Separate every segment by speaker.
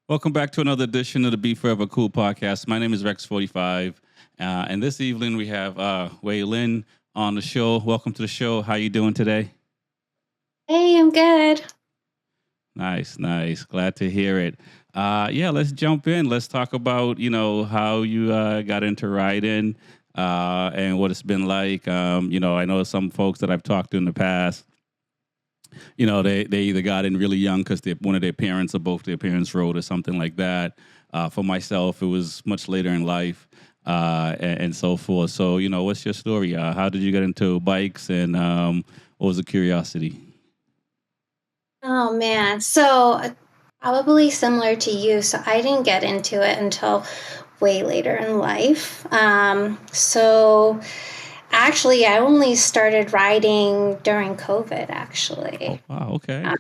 Speaker 1: Welcome back to another edition of the B4evaKool Podcast. My name is Rex45, and this evening we have Wei Lin on the show. Welcome to the show. How you doing today?
Speaker 2: Hey, I'm good.
Speaker 1: Nice. Glad to hear it. Yeah, let's jump in. Let's talk about how you got into writing and what it's been like. I know some folks that I've talked to in the past. They either got in really young because one of their parents or both their parents wrote or something like that. For myself, it was much later in life and so forth. So, what's your story? How did you get into bikes and what was the curiosity?
Speaker 2: Oh man. So probably similar to you. So I didn't get into it until way later in life. So actually, I only started riding during COVID,
Speaker 1: Oh,
Speaker 2: actually.
Speaker 1: wow. Okay.
Speaker 2: Uh,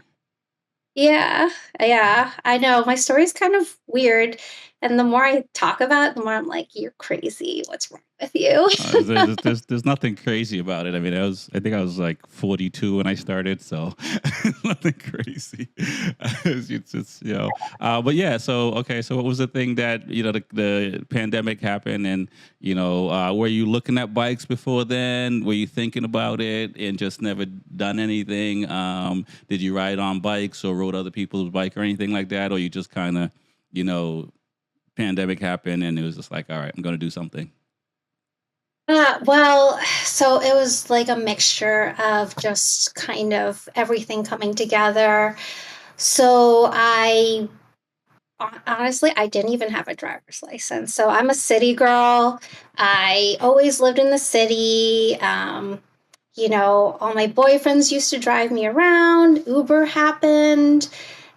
Speaker 2: yeah, yeah, I know. My story's kind of weird. And the more I talk about it, the more I'm like, you're crazy. What's wrong with you?
Speaker 1: There's nothing crazy about it. I mean, I think I was like 42 when I started, so nothing crazy. It's just, but yeah. So okay, so what was the thing that the pandemic happened, and were you looking at bikes before then? Were you thinking about it and just never done anything? Did you ride on bikes or rode other people's bike or anything like that, or you just kind of, pandemic happened and it was just like, all right, I'm going to do something.
Speaker 2: Well, so it was like a mixture of just kind of everything coming together. So honestly, I didn't even have a driver's license. So I'm a city girl. I always lived in the city. All my boyfriends used to drive me around. Uber happened.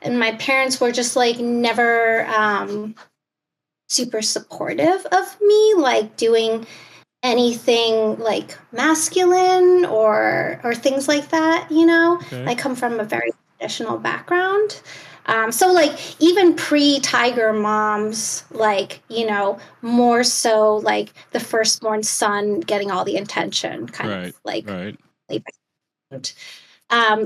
Speaker 2: And my parents were just like never super supportive of me, like doing anything like masculine or things like that.
Speaker 1: Okay.
Speaker 2: I come from a very traditional background. So like even pre-tiger moms, like, more so like the firstborn son getting all the attention, kind of
Speaker 1: Right.
Speaker 2: like
Speaker 1: Right.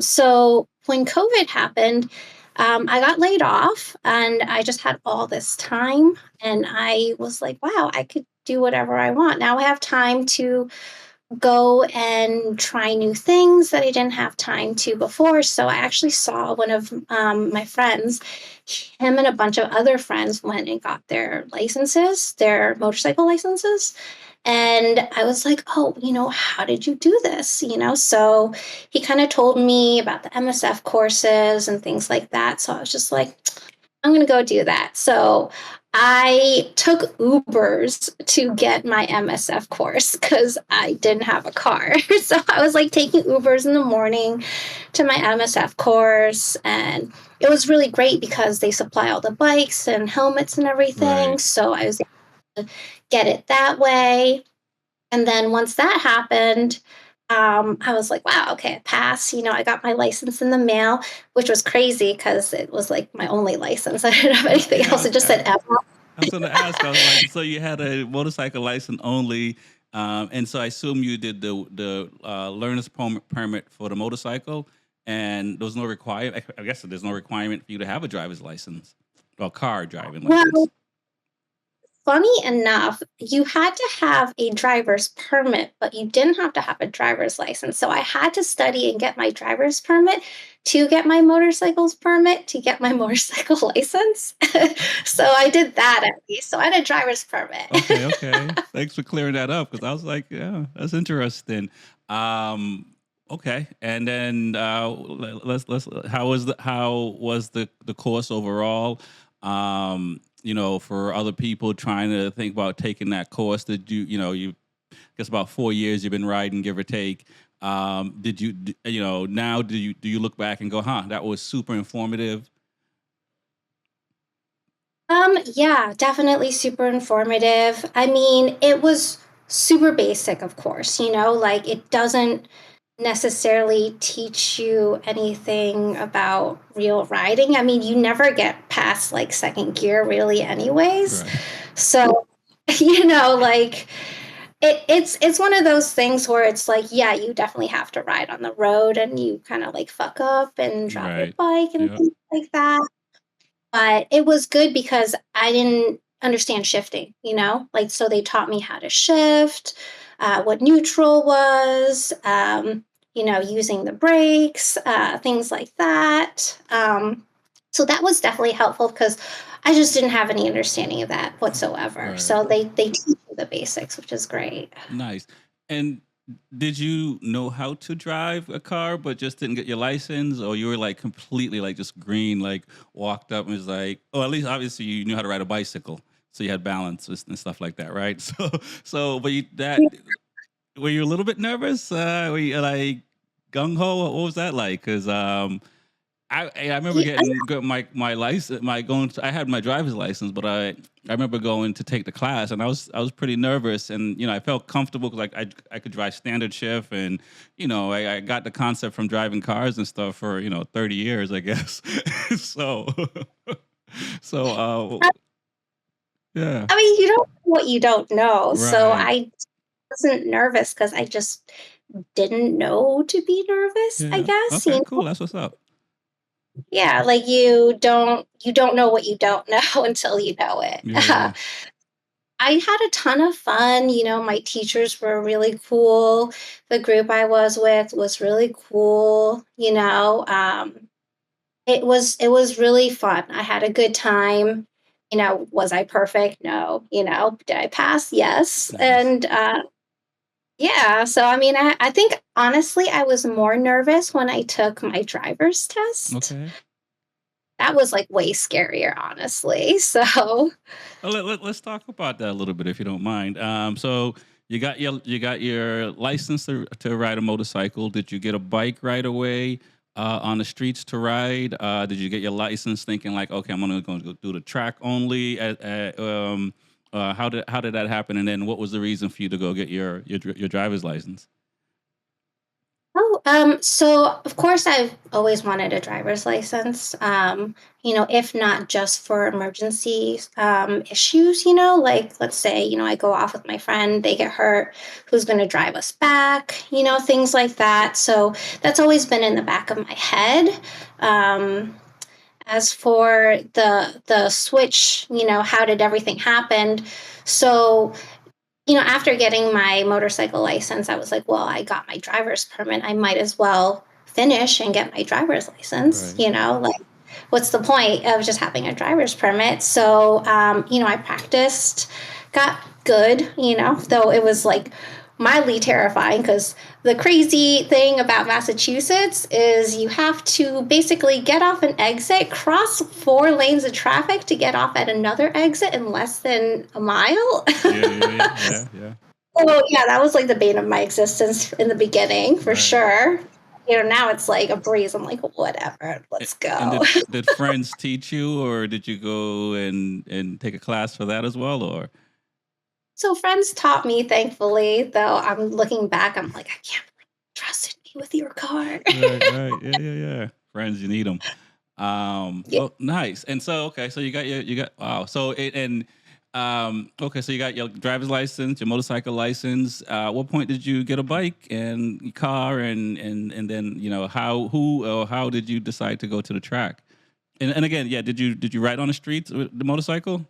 Speaker 2: so when COVID happened, I got laid off and I just had all this time. And I was like, wow, I could do whatever I want. Now I have time to go and try new things that I didn't have time to before. So I actually saw one of my friends, him and a bunch of other friends went and got their licenses, their motorcycle licenses. And I was like, oh, how did you do this? So he kind of told me about the MSF courses and things like that. So I was just like, I'm going to go do that. So I took Ubers to get my MSF course because I didn't have a car. So I was like taking Ubers in the morning to my MSF course. And it was really great because they supply all the bikes and helmets and everything.
Speaker 1: Right.
Speaker 2: So I was able to get it that way. And then once that happened, I was like, wow, okay, I passed. I got my license in the mail, which was crazy because it was like my only license. I didn't have anything
Speaker 1: Yeah.
Speaker 2: else. It just said Emma.
Speaker 1: I was going to ask. I was like, so you had a motorcycle license only, and so I assume you did the learner's permit for the motorcycle, and there was no requirement. I guess there's no requirement for you to have a driver's license or car driving license.
Speaker 2: Well, funny enough, you had to have a driver's permit, but you didn't have to have a driver's license. So I had to study and get my driver's permit to get my motorcycle's permit to get my motorcycle license. So I did that at least. So I had a driver's permit.
Speaker 1: Okay. Thanks for clearing that up because I was like, yeah, that's interesting. Okay, and then let's how was the course overall? For other people trying to think about taking that course, did you guess about 4 years you've been riding, give or take. Did you now do you look back and go, huh, that was super informative?
Speaker 2: Yeah, definitely super informative. I mean, it was super basic, of course, like it doesn't necessarily teach you anything about real riding. I mean, you never get past like second gear really anyways.
Speaker 1: Right.
Speaker 2: So, like it's one of those things where it's like, yeah, you definitely have to ride on the road and you kind of like fuck up and drop your
Speaker 1: Right.
Speaker 2: bike and
Speaker 1: Yep.
Speaker 2: things like that. But it was good because I didn't understand shifting, like, so they taught me how to shift, what neutral was, using the brakes, things like that. So that was definitely helpful because I just didn't have any understanding of that whatsoever.
Speaker 1: Right.
Speaker 2: So they teach you the basics, which is great.
Speaker 1: Nice. And did you know how to drive a car, but just didn't get your license, or you were like completely like just green, like walked up and was like, oh, at least obviously you knew how to ride a bicycle, so you had balance and stuff like that, right? But were you a little bit nervous? Were you like gung ho? What was that like? Because I remember
Speaker 2: Yeah,
Speaker 1: getting my license, I had my driver's license, but I remember going to take the class, and I was pretty nervous, and I felt comfortable because like I could drive standard shift, and I got the concept from driving cars and stuff for 30 years, I guess. so so yeah,
Speaker 2: I mean, you don't know what you don't know. So
Speaker 1: right,
Speaker 2: I wasn't nervous because I just didn't know to be nervous, I
Speaker 1: yeah,
Speaker 2: guess.
Speaker 1: okay, cool, that's what's up.
Speaker 2: Yeah, like you don't know what you don't know until you know it.
Speaker 1: Yeah,
Speaker 2: I had a ton of fun. My teachers were really cool. The group I was with was really cool. It was really fun. I had a good time. Was I perfect? No. Did I pass? Yes.
Speaker 1: nice.
Speaker 2: And yeah, so I mean, I think honestly, I was more nervous when I took my driver's test.
Speaker 1: Okay.
Speaker 2: That was like way scarier, honestly. So,
Speaker 1: Well, let's talk about that a little bit, if you don't mind. So you got your license to ride a motorcycle. Did you get a bike right away on the streets to ride? Did you get your license thinking like, okay, I'm only going to go do the track only? How did that happen? And then what was the reason for you to go get your driver's license?
Speaker 2: so of course I've always wanted a driver's license. If not just for emergency issues, like let's say, I go off with my friend, they get hurt, who's going to drive us back, things like that. So that's always been in the back of my head. Um, as for the switch, how did everything happen? So after getting my motorcycle license, I was like, well, I got my driver's permit. I might as well finish and get my driver's license.
Speaker 1: Right.
Speaker 2: Like, what's the point of just having a driver's permit? So, I practiced, got good, though it was like mildly terrifying because the crazy thing about Massachusetts is you have to basically get off an exit, cross 4 lanes of traffic to get off at another exit in less than a mile.
Speaker 1: Yeah, yeah, yeah, yeah, yeah.
Speaker 2: Oh, yeah, that was like the bane of my existence in the beginning, for
Speaker 1: Right.
Speaker 2: sure. Now it's like a breeze. I'm like, whatever, let's
Speaker 1: And
Speaker 2: go.
Speaker 1: did friends teach you, or did you go and take a class for that as well, or?
Speaker 2: So friends taught me, thankfully, though I'm looking back, I'm like, I can't believe you trusted me with your car.
Speaker 1: Right, right. Yeah, yeah, yeah. Friends, you need them.
Speaker 2: Yeah.
Speaker 1: Well, nice. And so, okay, so wow. So, okay, so you got your driver's license, your motorcycle license. What point did you get a bike and your car, and then how did you decide to go to the track? And again, yeah, did you ride on the streets with the motorcycle?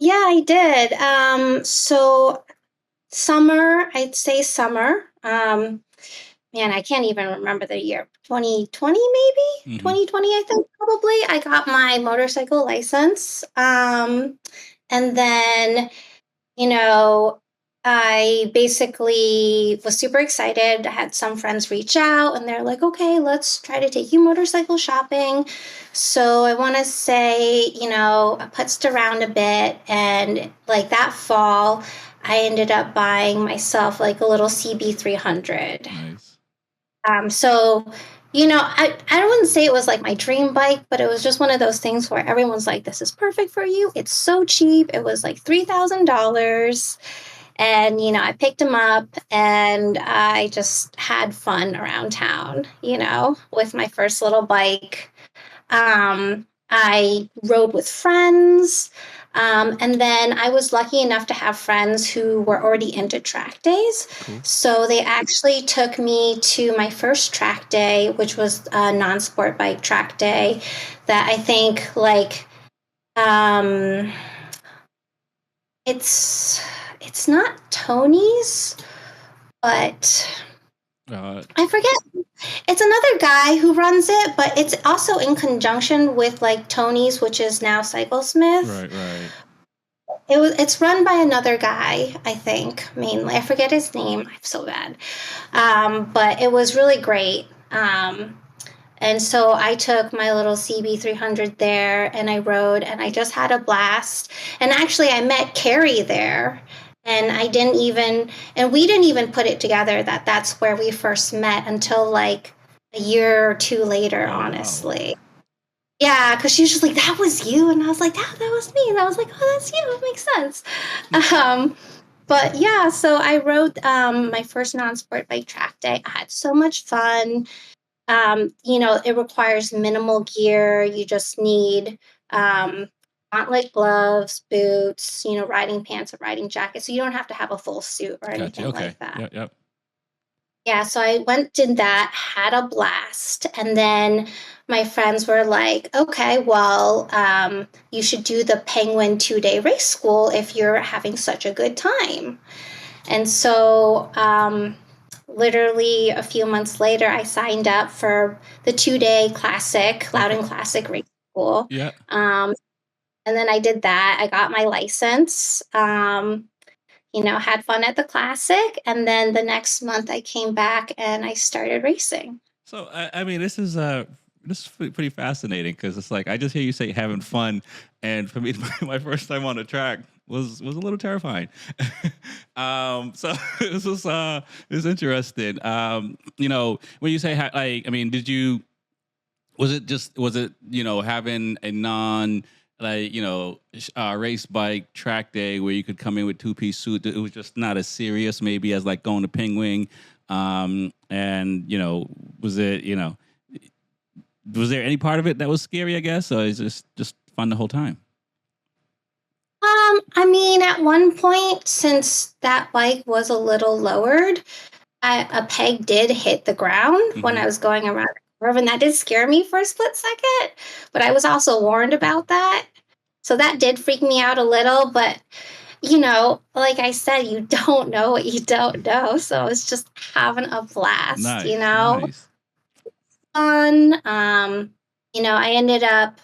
Speaker 2: Yeah, I did. So summer, I'd say summer. Man, I can't even remember the year. 2020, maybe?
Speaker 1: Mm-hmm.
Speaker 2: 2020, I think, probably. I got my motorcycle license. And then, you know, I basically was super excited. I had some friends reach out and they're like, okay, let's try to take you motorcycle shopping. So I want to say, I putzed around a bit. And like that fall, I ended up buying myself like a little CB 300.
Speaker 1: Nice.
Speaker 2: So, I wouldn't say it was like my dream bike, but it was just one of those things where everyone's like, this is perfect for you. It's so cheap. It was like $3,000. And, I picked him up and I just had fun around town, with my first little bike. I rode with friends. And then I was lucky enough to have friends who were already into track days.
Speaker 1: Cool.
Speaker 2: So they actually took me to my first track day, which was a non-sport bike track day that I think like um, it's not Tony's, but
Speaker 1: Uh,
Speaker 2: I forget. It's another guy who runs it, but it's also in conjunction with like Tony's, which is now Cyclesmith.
Speaker 1: right.
Speaker 2: It's run by another guy, I think, mainly. I forget his name. I'm so bad. But it was really great. And so I took my little CB300 there and I rode and I just had a blast. And actually, I met Carrie there. And we didn't even put it together that that's where we first met until like a year or two later,
Speaker 1: Oh, wow.
Speaker 2: honestly. Yeah, because she was just like, that was you. And I was like, that was me. And I was like, oh, that's you. It makes sense. Um, but yeah, so I rode my first non-sport bike track day. I had so much fun. It requires minimal gear. You just need gauntlet gloves, boots, riding pants, a riding jacket. So you don't have to have a full suit or
Speaker 1: Gotcha.
Speaker 2: anything
Speaker 1: Okay.
Speaker 2: like that.
Speaker 1: Yep.
Speaker 2: Yeah, so I went, did that, had a blast. And then my friends were like, okay, well, you should do the Penguin 2-day race school if you're having such a good time. And so, literally a few months later, I signed up for the 2-day classic, Loudon Classic Race School.
Speaker 1: Yeah.
Speaker 2: And then I did that. I got my license. Had fun at the classic. And then the next month I came back and I started racing.
Speaker 1: So I mean, this is pretty fascinating because it's like I just hear you say having fun, and for me, my first time on the track was a little terrifying. So this is interesting. When you say I mean, was it having a non race bike track day where you could come in with 2-piece suit? It was just not as serious maybe as like going to Penguin. And was there any part of it that was scary, I guess, or is it just fun the whole time?
Speaker 2: I mean, at one point, since that bike was a little lowered, a peg did hit the ground when I was going around the curve, and that did scare me for a split second. But I was also warned about that. So that did freak me out a little. But, like I said, you don't know what you don't know. So it's just having a blast,
Speaker 1: Nice.
Speaker 2: Fun. I ended up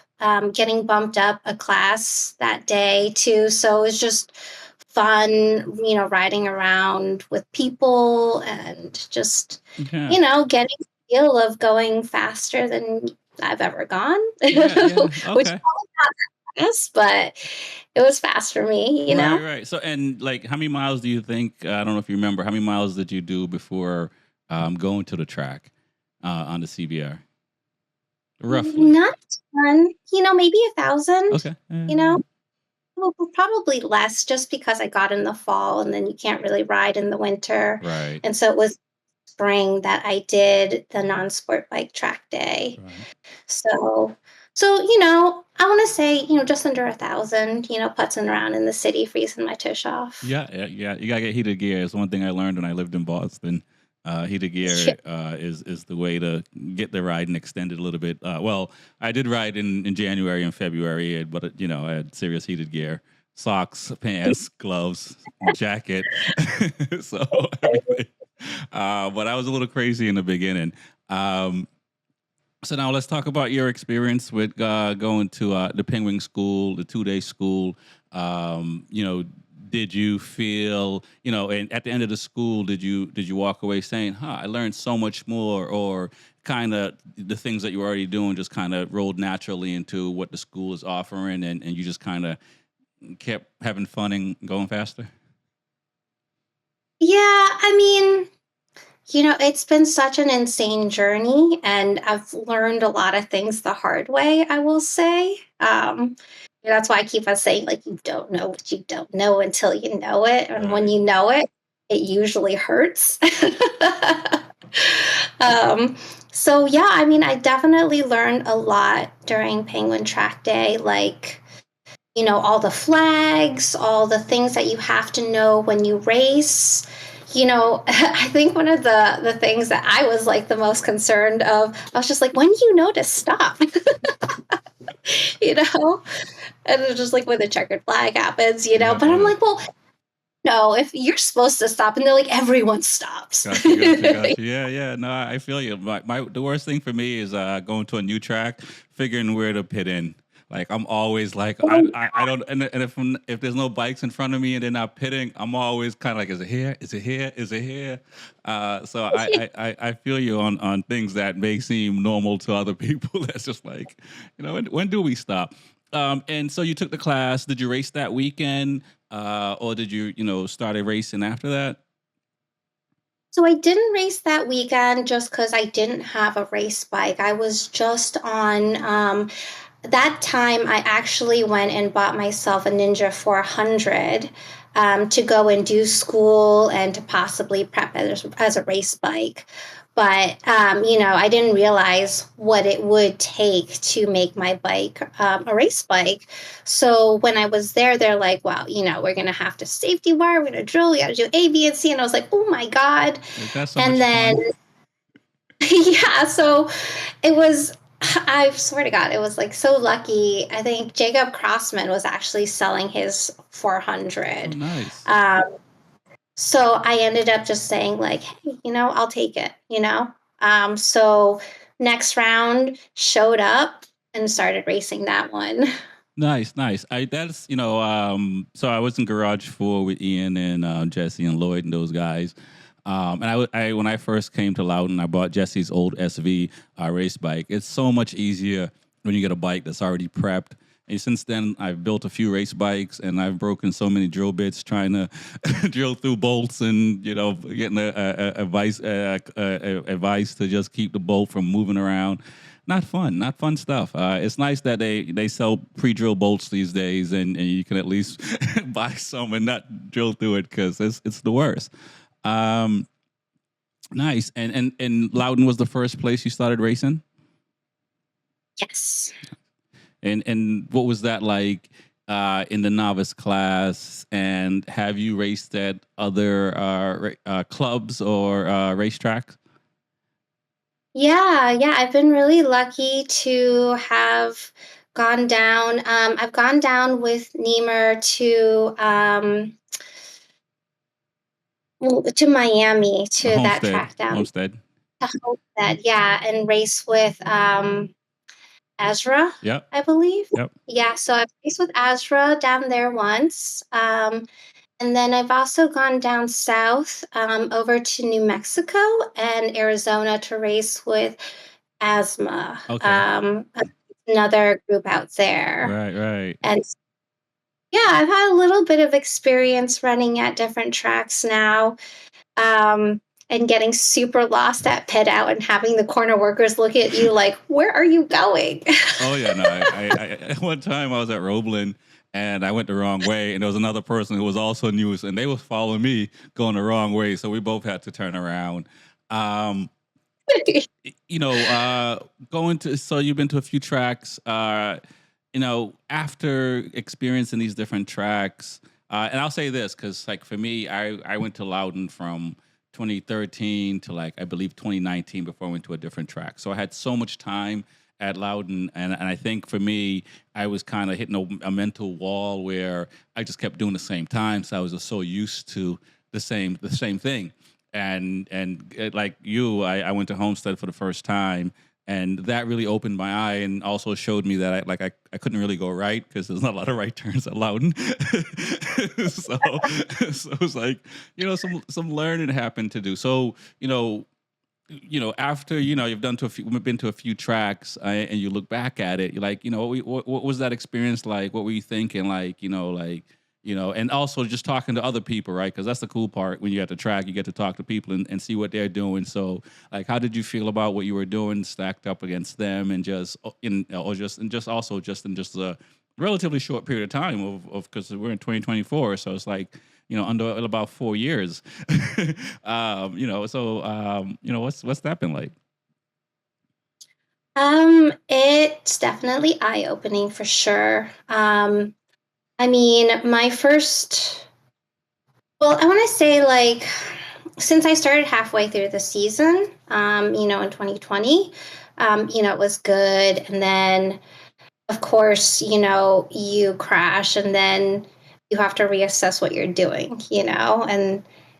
Speaker 2: getting bumped up a class that day too. So it was just fun, riding around with people and just,
Speaker 1: Yeah.
Speaker 2: getting the feel of going faster than I've ever gone.
Speaker 1: Yeah.
Speaker 2: Which
Speaker 1: Okay.
Speaker 2: fast, but it was fast for me,
Speaker 1: Right. So, and like, how many miles do you think? I don't know if you remember. How many miles did you do before going to the track on the CBR? Roughly.
Speaker 2: Not a ton, maybe 1,000,
Speaker 1: Okay.
Speaker 2: Well, probably less just because I got in the fall and then you can't really ride in the winter.
Speaker 1: Right.
Speaker 2: And so it was spring that I did the non-sport bike track day.
Speaker 1: Right.
Speaker 2: So, I want to say, just under 1,000, putzing around in the city, freezing my tush off.
Speaker 1: Yeah. You gotta get heated gear. It's one thing I learned when I lived in Boston. Heated gear is the way to get the riding extended a little bit. Well, I did ride in January and February, but I had serious heated gear, socks, pants, gloves, jacket, so everything. But I was a little crazy in the beginning. So now let's talk about your experience with going to the Penguin School, the 2-day school. Did you feel, and at the end of the school, did you walk away saying, I learned so much more, or kind of the things that you were already doing just kind of rolled naturally into what the school is offering, and you just kind of kept having fun and going faster?
Speaker 2: Yeah, I mean, it's been such an insane journey, and I've learned a lot of things the hard way, I will say. That's why I keep on saying, like, you don't know what you don't know until you know it. And when
Speaker 1: Right.
Speaker 2: you know it, it usually hurts. um, so, yeah, I mean, I definitely learned a lot during Penguin Track Day. Like, all the flags, all the things that you have to know when you race. I think one of the things that I was like the most concerned of, I was just like, when do you know to stop? you know, and it's just like when the checkered flag happens,
Speaker 1: Yeah,
Speaker 2: but I'm
Speaker 1: yeah.
Speaker 2: like, well, no, if you're supposed to stop, and they're like, everyone stops.
Speaker 1: Gotcha, gotcha, gotcha. Yeah, yeah. No, I feel you. The worst thing for me is going to a new track, figuring where to pit in. Like I'm always like I don't and if there's no bikes in front of me and they're not pitting, I'm always kind of like, is it here? Is it here? Is it here? So I feel you on things that may seem normal to other people. That's just like, when do we stop? And so you took the class. Did you race that weekend, or did you started racing after that?
Speaker 2: So I didn't race that weekend just because I didn't have a race bike. I was just on that time. I actually went and bought myself a Ninja 400 to go and do school and to possibly prep as a race bike. But I didn't realize what it would take to make my bike a race bike. So when I was there, they're like, "Well, we're gonna have to safety wire. We're gonna drill. We got to do A, B, and C." And I was like, "Oh my god!"
Speaker 1: Like that's so
Speaker 2: And
Speaker 1: much
Speaker 2: then
Speaker 1: fun.
Speaker 2: yeah, so it was. I swear to God, it was like so lucky. I think Jacob Crossman was actually selling his
Speaker 1: Oh,
Speaker 2: 400.
Speaker 1: nice.
Speaker 2: Um, so I ended up just saying like, hey, I'll take it. So next round showed up and started racing that one.
Speaker 1: Nice, nice. So I was in Garage 4 with Ian and Jesse and Lloyd and those guys. And when I first came to Loudon, I bought Jesse's old SV race bike. It's so much easier when you get a bike that's already prepped. And since then, I've built a few race bikes, and I've broken so many drill bits trying to drill through bolts, and getting a vice to just keep the bolt from moving around. Not fun stuff. It's nice that they sell pre-drill bolts these days, and you can at least buy some and not drill through it because it's the worst. Um, nice. And Loudon was the first place you started racing.
Speaker 2: Yes.
Speaker 1: And what was that like in the novice class? And have you raced at other clubs or racetracks?
Speaker 2: Yeah. I've been really lucky to have gone down. I've gone down with Niemer to Miami to that
Speaker 1: Homestead,
Speaker 2: track down
Speaker 1: Homestead.
Speaker 2: to Homestead, yeah, and race with Ezra,
Speaker 1: Yep,
Speaker 2: I believe.
Speaker 1: yep.
Speaker 2: Yeah, so I've raced with Ezra down there once. And then I've also gone down south over to New Mexico and Arizona to race with Asthma,
Speaker 1: Okay.
Speaker 2: another group out there.
Speaker 1: Right, right.
Speaker 2: And yeah, I've had a little bit of experience running at different tracks now, and getting super lost at pit out and having the corner workers look at you like, where are you going?
Speaker 1: Oh yeah, no. One time I was at Roblin and I went the wrong way, and there was another person who was also new, and they was following me going the wrong way, so we both had to turn around. Um, going to so you've been to a few tracks. After experiencing these different tracks, and I'll say this because, like, for me, I went to Loudon from 2013 to, like, I believe 2019 before I went to a different track. So I had so much time at Loudon, and I think for me, I was kind of hitting a mental wall where I just kept doing the same time. So I was just so used to the same thing. And like you, I went to Homestead for the first time, and that really opened my eye and also showed me that I couldn't really go right because there's not a lot of right turns at Loudon. so so it was like, some learning happened to do. So after you've been to a few tracks, and you look back at it, you're like, what was that experience like? What were you thinking, like, and also just talking to other people, right? Because that's the cool part. When you're at the track, you get to talk to people and see what they're doing. So, like, how did you feel about what you were doing stacked up against them, and just a relatively short period of time of because we're in 2024, so it's like, under about 4 years. What's that been like?
Speaker 2: It's definitely eye-opening for sure. I mean, I want to say like, since I started halfway through the season, in 2020, it was good. And then, of course, you crash and then you have to reassess what you're doing,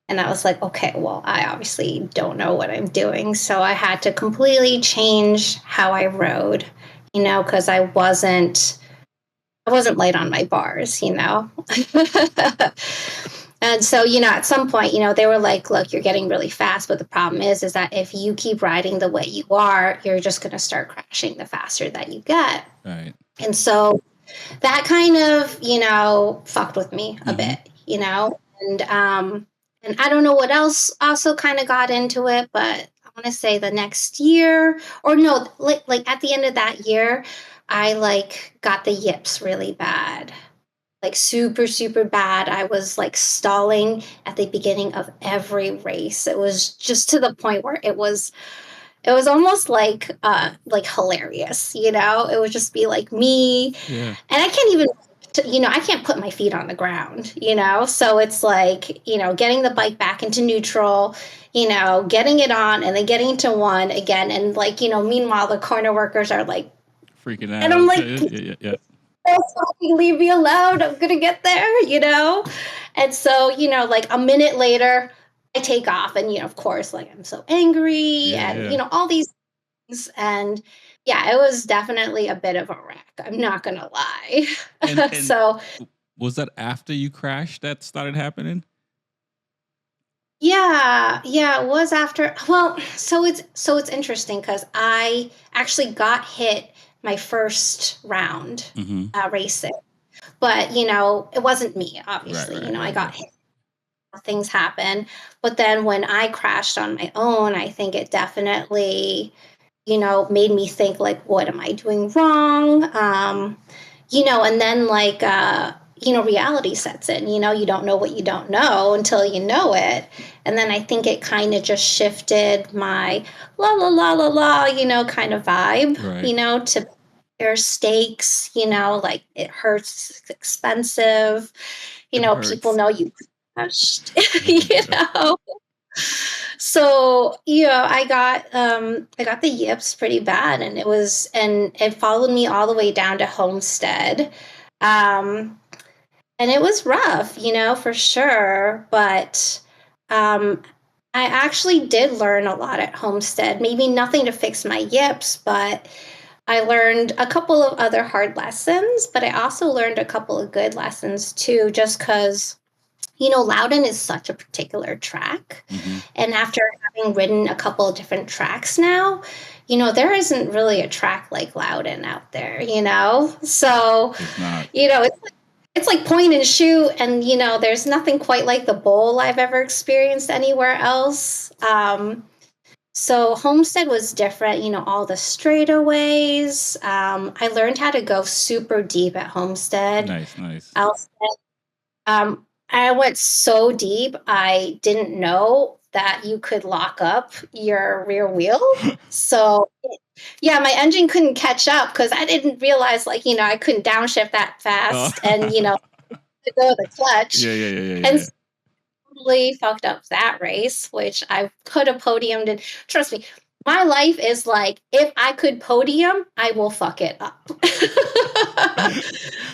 Speaker 2: and I was like, okay, well, I obviously don't know what I'm doing. So I had to completely change how I rode, because I wasn't light on my bars. And so, at some point, they were like, look, you're getting really fast. But the problem is that if you keep riding the way you are, you're just going to start crashing the faster that you get.
Speaker 1: Right.
Speaker 2: And so that kind of, fucked with me a
Speaker 1: Mm-hmm.
Speaker 2: bit, and I don't know what else also kind of got into it, but I want to say the next year, or no, like at the end of that year, I like got the yips really bad, like super, super bad. I was like stalling at the beginning of every race. It was just to the point where it was almost like hilarious, it would just be like me,
Speaker 1: Yeah.
Speaker 2: and I can't even, I can't put my feet on the ground, so it's like, getting the bike back into neutral, getting it on and then getting to one again, and like, meanwhile the corner workers are like,
Speaker 1: Freaking
Speaker 2: and I'm
Speaker 1: out.
Speaker 2: like,
Speaker 1: Yeah. Yeah. Yeah.
Speaker 2: fucking leave me alone, I'm gonna get there. And so, like a minute later I take off, and of course, like, I'm so angry,
Speaker 1: Yeah.
Speaker 2: and
Speaker 1: Yeah.
Speaker 2: all these things. And yeah, it was definitely a bit of a wreck, I'm not gonna lie.
Speaker 1: And
Speaker 2: So
Speaker 1: was that after you crashed that started happening?
Speaker 2: yeah, yeah, it was after. Well, so it's interesting because I actually got hit my first round
Speaker 1: Mm-hmm.
Speaker 2: racing, but it wasn't me,
Speaker 1: Right.
Speaker 2: obviously.
Speaker 1: Right.
Speaker 2: I
Speaker 1: Right.
Speaker 2: got
Speaker 1: Right.
Speaker 2: hit, things happen. But then when I crashed on my own, I think it definitely, made me think like, what am I doing wrong? And then like, reality sets in, you don't know what you don't know until you know it. And then I think it kind of just shifted my la la la la la, kind of vibe,
Speaker 1: Right.
Speaker 2: to their stakes, like it hurts, it's expensive,
Speaker 1: It
Speaker 2: people
Speaker 1: hurts.
Speaker 2: know you crashed, you know. So, I got the yips pretty bad, and it followed me all the way down to Homestead. Um and it was rough, for sure, but um I actually did learn a lot at Homestead. Maybe nothing to fix my yips, but I learned a couple of other hard lessons, but I also learned a couple of good lessons too, just because, Loudon is such a particular track.
Speaker 1: Mm-hmm.
Speaker 2: And after having ridden a couple of different tracks now, there isn't really a track like Loudon out there, So,
Speaker 1: It's not.
Speaker 2: it's like point and shoot, and there's nothing quite like the bowl I've ever experienced anywhere else. So Homestead was different, all the straightaways. I learned how to go super deep at Homestead.
Speaker 1: Nice. Nice.
Speaker 2: I'll say, I went so deep, I didn't know that you could lock up your rear wheel. So yeah, my engine couldn't catch up because I didn't realize, like, I couldn't downshift that
Speaker 1: Oh.
Speaker 2: fast, and to go the clutch,
Speaker 1: Yeah. Yeah. Yeah. Yeah.
Speaker 2: and
Speaker 1: Yeah.
Speaker 2: totally fucked up that race, which I could have podiumed. And trust me, my life is like, if I could podium, I will fuck it up.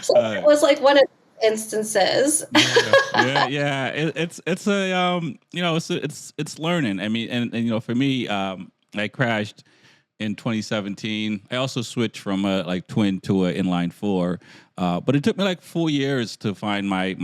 Speaker 2: So it
Speaker 1: uh,
Speaker 2: was like one of the instances.
Speaker 1: Yeah, yeah, yeah. It's a it's learning. I mean, and for me, I crashed in 2017. I also switched from a like twin to a inline four, but it took me like 4 years to find my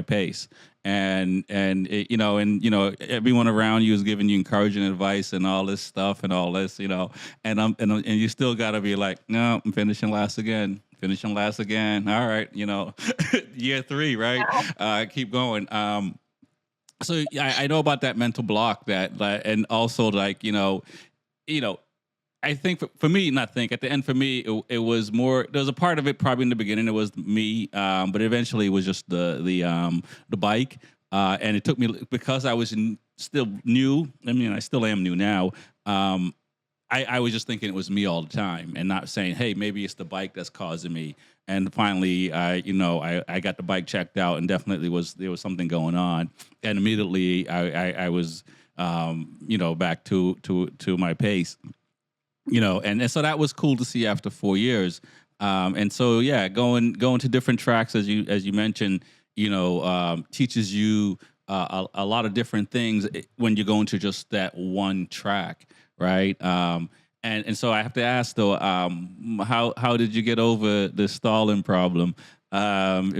Speaker 1: pace. And everyone around you is giving you encouraging advice and all this stuff and all this, and you still got to be like, no, I'm finishing last again. Finishing last again. All right, year 3, right? Keep going. So yeah, I know about that mental block and also like you know, I think for me, not think at the end for me, it was more. There was a part of it probably in the beginning. It was me, but eventually it was just the bike, and it took me because I was still new. I mean, I still am new now. I was just thinking it was me all the time, and not saying, hey, maybe it's the bike that's causing me and finally I got the bike checked out, and definitely there was something going on, and immediately I was back to my pace, and so that was cool to see after 4 years. And so yeah, going to different tracks, as you mentioned, teaches you a lot of different things when you go into just that one track, right? And so I have to ask though, how did you get over the stalling problem? What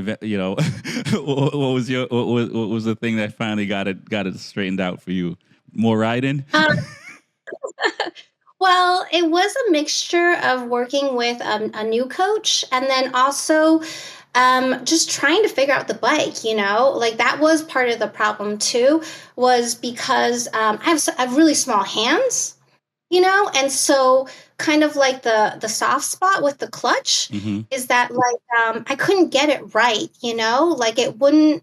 Speaker 1: was what was the thing that finally got it straightened out for you? More riding?
Speaker 2: Um, well, it was a mixture of working with a new coach and then also just trying to figure out the bike, like that was part of the problem too, was because I have really small hands, and so kind of like the soft spot with the clutch
Speaker 1: Mm-hmm.
Speaker 2: is that like I couldn't get it right, like it wouldn't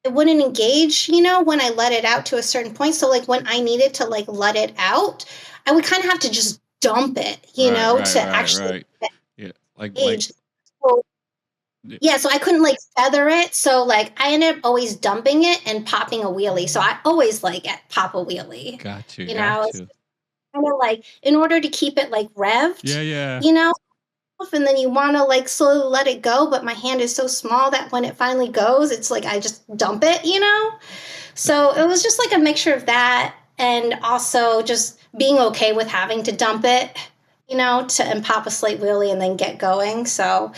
Speaker 2: engage, when I let it out to a certain point. So like when I needed to like let it out, I would kind of have to just dump it, to actually
Speaker 1: Right. Yeah, like
Speaker 2: engage. So,
Speaker 1: yeah,
Speaker 2: yeah, so I couldn't like feather it. So like I ended up always dumping it and popping a wheelie. So I always like pop a wheelie. It's
Speaker 1: got you.
Speaker 2: kind of like in order to keep it like
Speaker 1: Yeah,
Speaker 2: revved,
Speaker 1: yeah.
Speaker 2: you know, and then you want to like slowly let it go, but my hand is so small that when it finally goes, it's like I just dump it. So it was just like a mixture of that and also just being okay with having to dump it, and pop a slate wheelie and then get going. So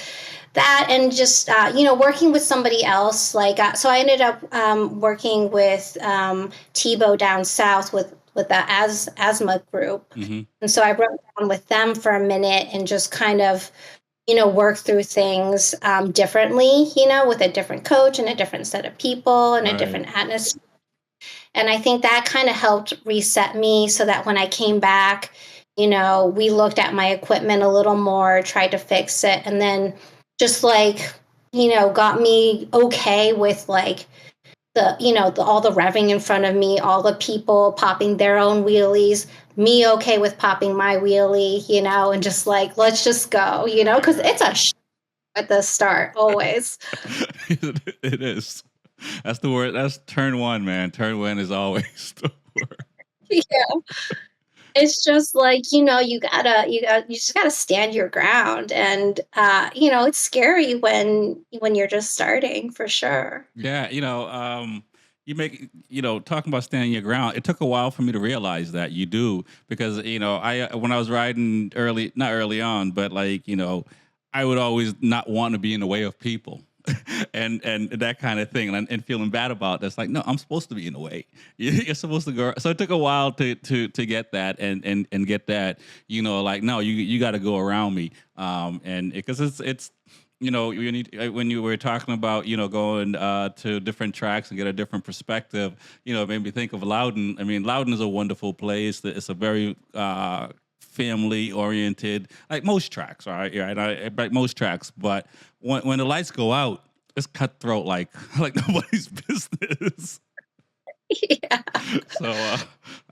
Speaker 2: that and just working with somebody else so I ended up working with Tebow down south with the asthma group,
Speaker 1: Mm-hmm.
Speaker 2: and so I broke down with them for a minute and just kind of work through things differently, with a different coach and a different set of people and a
Speaker 1: Right.
Speaker 2: different atmosphere. And I think that kind of helped reset me so that when I came back, we looked at my equipment a little more, tried to fix it, and then just like, got me okay with like all the revving in front of me, all the people popping their own wheelies, me okay with popping my wheelie, and just like, let's just go, because it's a at the start always.
Speaker 1: It is. That's the word. That's turn one, man. Turn one is always the word.
Speaker 2: Yeah. It's just like, you just gotta stand your ground. And it's scary when you're just starting for sure.
Speaker 1: Yeah, you make talking about standing your ground. It took a while for me to realize that you do, because I when I was riding early, not early on, but like I would always not want to be in the way of people. And that kind of thing, and feeling bad about that's like, no, I'm supposed to be in the way. You're supposed to go. So it took a while to get that, and get that, like, no, you got to go around me, and because it's when you were talking about going to different tracks and get a different perspective, it made me think of Loudon. I mean, Loudon is a wonderful place. It's a very family oriented, like most tracks, right? Yeah, like most tracks. But when the lights go out, it's cutthroat, like like nobody's business.
Speaker 2: Yeah.
Speaker 1: So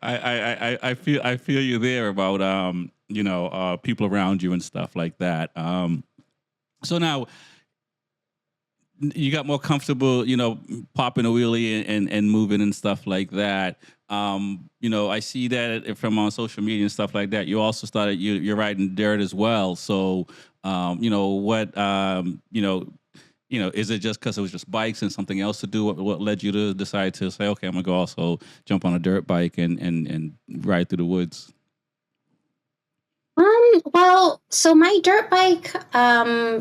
Speaker 1: I feel you there about people around you and stuff like that. So now you got more comfortable, popping a wheelie and moving and stuff like that. I see that from on social media and stuff like that. You also started you're riding dirt as well. So, what is it just because it was just bikes and something else to do? What led you to decide to say, okay, I'm gonna go also jump on a dirt bike and ride through the woods?
Speaker 2: Well, so my dirt bike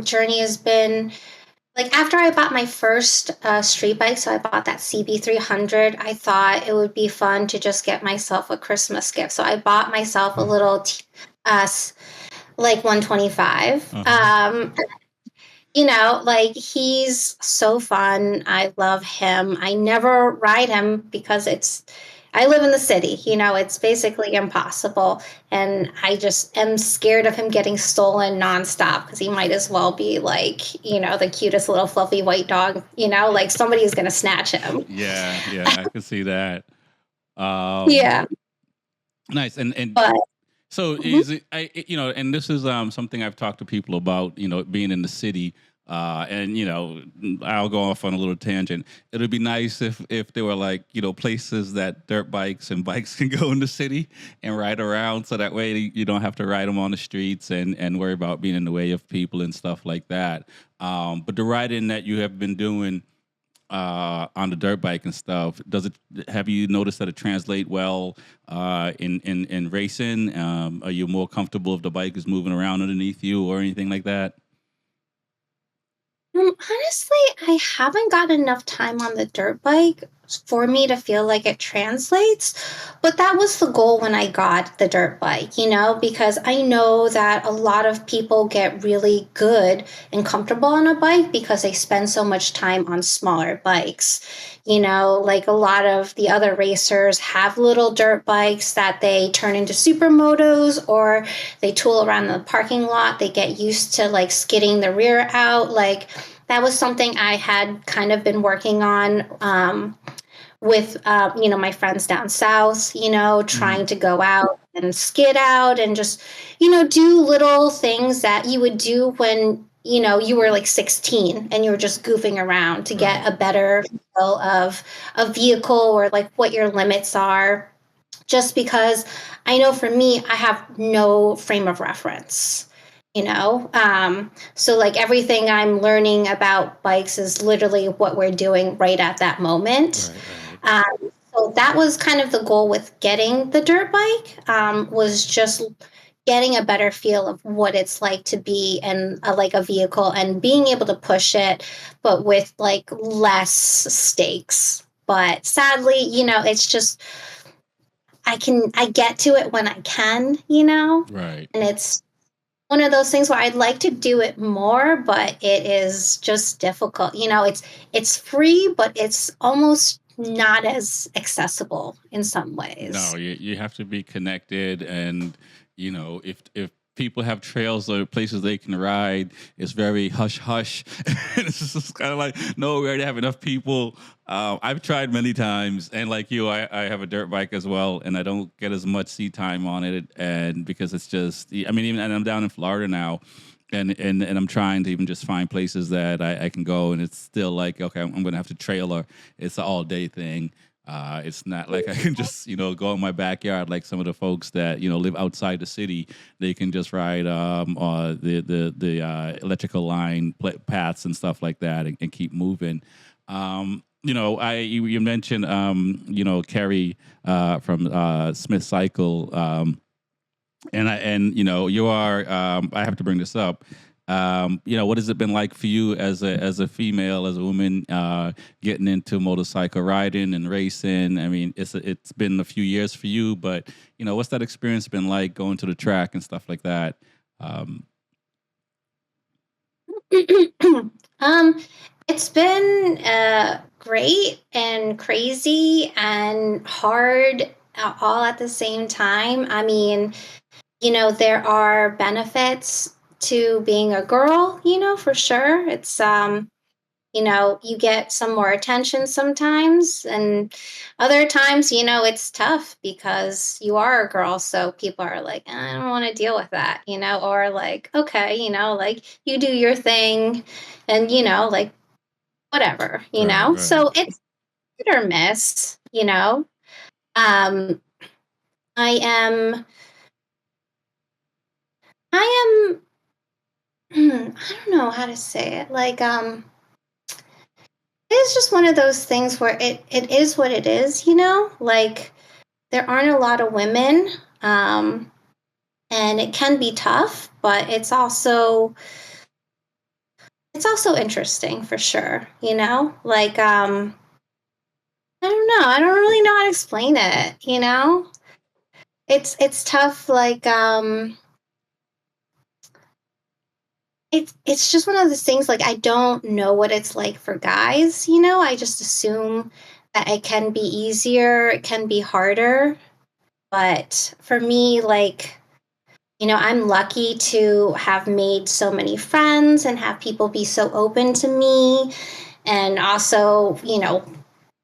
Speaker 2: journey has been like after I bought my first street bike, so I bought that CB300. I thought it would be fun to just get myself a Christmas gift. So I bought myself a little like 125.
Speaker 1: Uh-huh.
Speaker 2: Like he's so fun. I love him. I never ride him because I live in the city, it's basically impossible. And I just am scared of him getting stolen nonstop because he might as well be like, the cutest little fluffy white dog, like somebody is going to snatch him.
Speaker 1: Yeah, I can see that. Um,
Speaker 2: Yeah.
Speaker 1: Nice. And
Speaker 2: But
Speaker 1: So
Speaker 2: Mhm.
Speaker 1: is it, and this is something I've talked to people about, being in the city. And I'll go off on a little tangent. It would be nice if there were like places that dirt bikes and bikes can go in the city and ride around, so that way you don't have to ride them on the streets and worry about being in the way of people and stuff like that. But the riding that you have been doing on the dirt bike and stuff, does it? Have you noticed that it translate well in racing? Are you more comfortable if the bike is moving around underneath you or anything like that?
Speaker 2: Honestly, I haven't got enough time on the dirt bike for me to feel like it translates. But that was the goal when I got the dirt bike, because I know that a lot of people get really good and comfortable on a bike because they spend so much time on smaller bikes. Like a lot of the other racers have little dirt bikes that they turn into supermotos or they tool around the parking lot. They get used to like skidding the rear out. Like that was something I had kind of been working on with, my friends down south, trying
Speaker 1: Hmm.
Speaker 2: to go out and skid out and just, do little things that you would do when, you were like 16 and you were just goofing around to get
Speaker 1: Right.
Speaker 2: a better feel of a vehicle or like what your limits are. Just because I know for me, I have no frame of reference. So like everything I'm learning about bikes is literally what we're doing right at that moment.
Speaker 1: Right. Right.
Speaker 2: um, so that was kind of the goal with getting the dirt bike, was just getting a better feel of what it's like to be in like a vehicle and being able to push it, but with like less stakes. But sadly, it's just I get to it when I can,
Speaker 1: Right.
Speaker 2: and it's one of those things where I'd like to do it more, but it is just difficult. It's free, but it's almost not as accessible in some
Speaker 1: No,
Speaker 2: ways.
Speaker 1: you have to be connected, and if people have trails or places they can ride, it's very hush hush. It's just kind of like, no, we already have enough people. I've tried many times, and like you, I have a dirt bike as well, and I don't get as much seat time on it, and because it's just, I mean, even and I'm down in Florida now. And I'm trying to even just find places that I can go, and it's still like, okay, I'm going to have to trailer. It's an all day thing. It's not like I can just go in my backyard like some of the folks that live outside the city. They can just ride the electrical line paths and stuff like that and keep moving. You mentioned Kerry from Smith Cycle. And you are I have to bring this up. What has it been like for you as a female, as a woman, getting into motorcycle riding and racing? I mean, it's been a few years for you, but what's that experience been like going to the track and stuff like that? um,
Speaker 2: um, it's been great and crazy and hard, all at the same time. I mean, there are benefits to being a girl, for sure. It's you get some more attention sometimes, and other times, it's tough because you are a girl, so people are like, I don't want to deal with that, or like, okay, like you do your thing, and like whatever,
Speaker 1: right, right.
Speaker 2: so it's hit or miss. um I am I I don't know how to say it. Like, it's just one of those things where it is what it is, Like there aren't a lot of women, and it can be tough, but it's also interesting for sure, Like, I don't know. I don't really know how to explain it, It's tough, like, it's just one of those things, like, I don't know what it's like for guys, I just assume that it can be easier, it can be harder, but for me, like, I'm lucky to have made so many friends and have people be so open to me, and also,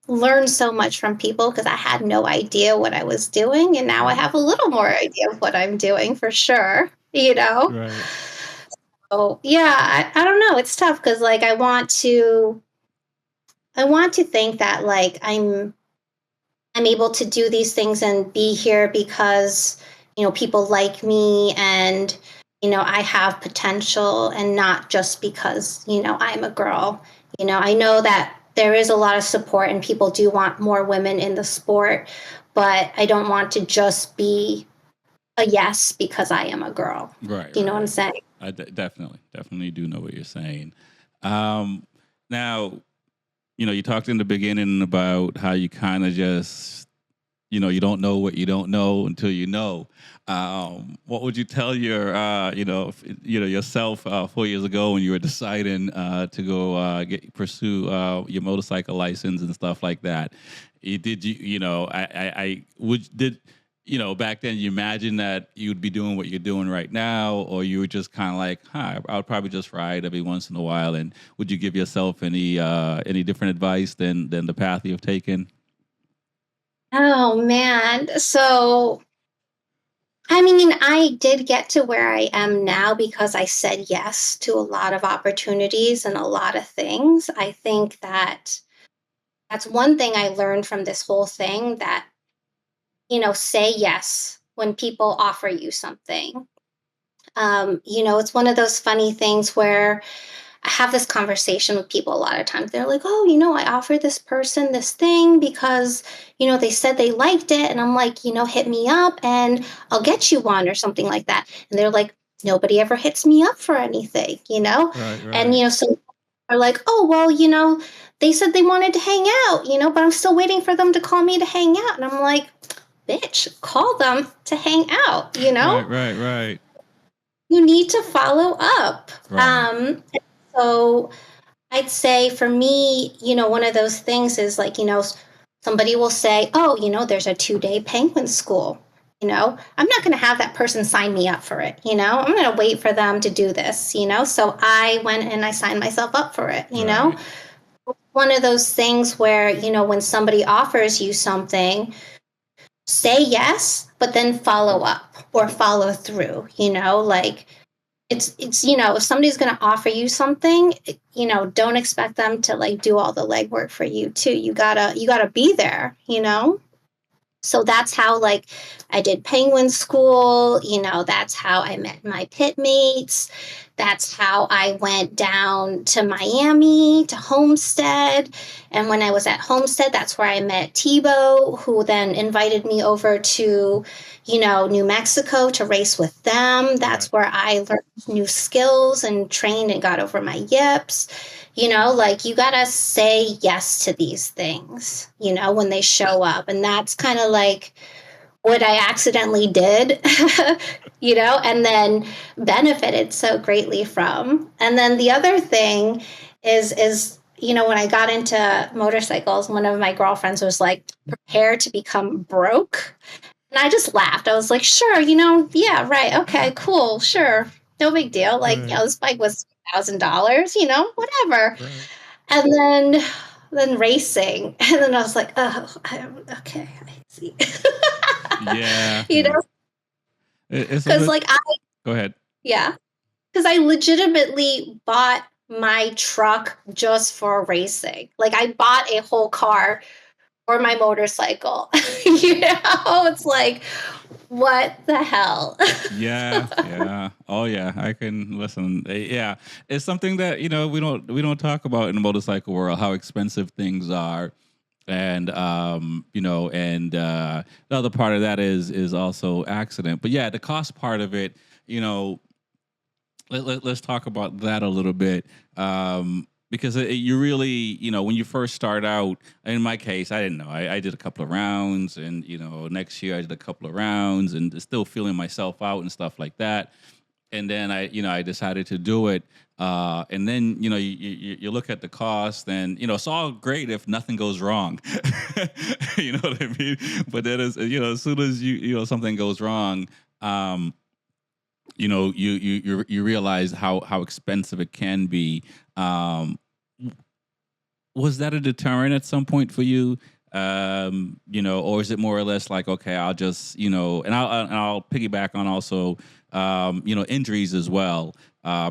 Speaker 2: learned so much from people because I had no idea what I was doing. And now I
Speaker 1: Right.
Speaker 2: have a little more idea of what I'm doing for sure, you know?
Speaker 1: Right.
Speaker 2: So yeah, I don't know. It's tough because like I want to think that like I'm able to do these things and be here because, people like me and, I have potential and not just because, I'm a girl. I know that there is a lot of support and people do want more women in the sport, but I don't want to just be a yes because I am a girl.
Speaker 1: Right.
Speaker 2: Do you know what I'm
Speaker 1: Right.
Speaker 2: saying?
Speaker 1: Definitely do know what you're saying. Um, now, you talked in the beginning about how you kind of just, you don't know what you don't know until you know. What would you tell your, yourself 4 years ago when you were deciding to go pursue your motorcycle license and stuff like that? Did you, I would did. Back then, you imagine that you'd be doing what you're doing right now, or you were just kind of like, "Hi, I'll probably just ride every once in a while." And would you give yourself any different advice than the path you've taken?
Speaker 2: Oh man. So I mean, I did get to where I am now because I said yes to a lot of opportunities and a lot of things. I think that that's one thing I learned from this whole thing that, say yes when people offer you something. It's one of those funny things where I have this conversation with people a lot of times. They're like, oh, I offered this person this thing because, they said they liked it. And I'm like, hit me up and I'll get you one or something like that. And they're like, nobody ever hits me up for anything,
Speaker 1: Right,
Speaker 2: And,
Speaker 1: right.
Speaker 2: so are like, oh, well, they said they wanted to hang out, but I'm still waiting for them to call me to hang out. And I'm like, bitch, call them to hang out,
Speaker 1: Right, right, right,
Speaker 2: You need to follow up.
Speaker 1: right,
Speaker 2: So I'd say for me, one of those things is like, somebody will say, oh, there's a 2-day penguin school. I'm not going to have that person sign me up for it. I'm going to wait for them to do this, So I went and I signed myself up for it,
Speaker 1: right,
Speaker 2: One of those things where, when somebody offers you something, say yes, but then follow up or follow through, like it's if somebody's going to offer you something, don't expect them to like do all the legwork for you too. You gotta be there, so that's how like I did penguin school, that's how I met my pit mates. That's how I went down to Miami to Homestead. And when I was at Homestead, that's where I met Tebow, who then invited me over to, New Mexico to race with them.
Speaker 1: right,
Speaker 2: That's where I learned new skills and trained and got over my yips. Like you got to say yes to these things, when they show up. And that's kind of like what I accidentally did, and then benefited so greatly from. And then the other thing is, when I got into motorcycles, one of my girlfriends was like, prepare to become broke. And I just laughed. I was like, sure, yeah, right. Okay, cool. Sure. No big deal. Like,
Speaker 1: right,
Speaker 2: this bike was $1,000, whatever.
Speaker 1: right.
Speaker 2: And then racing. And then I was like, oh, okay, I see.
Speaker 1: Yeah,
Speaker 2: you
Speaker 1: yeah.
Speaker 2: know,
Speaker 1: It's a
Speaker 2: because
Speaker 1: bit.
Speaker 2: like I,
Speaker 1: Go ahead.
Speaker 2: yeah, because I legitimately bought my truck just for racing. Like I bought a whole car for my motorcycle. It's like, what the hell?
Speaker 1: Yeah, yeah. Oh yeah, I can listen. Yeah, it's something that we don't talk about in the motorcycle world how expensive things are, and the other part of that is also accident. But yeah, the cost part of it, you know, let's talk about that a little bit. Because you really, when you first start out, in my case, I didn't know. I did a couple of rounds, and next year I did a couple of rounds, and still feeling myself out and stuff like that. And then I decided to do it. And then you look at the cost, and it's all great if nothing goes wrong. You know what I mean? But then as soon as something goes wrong. You realize how expensive it can be. Um, Was that a deterrent at some point for you? Or is it more or less like, okay, I'll just, and I'll piggyback on also, injuries as well,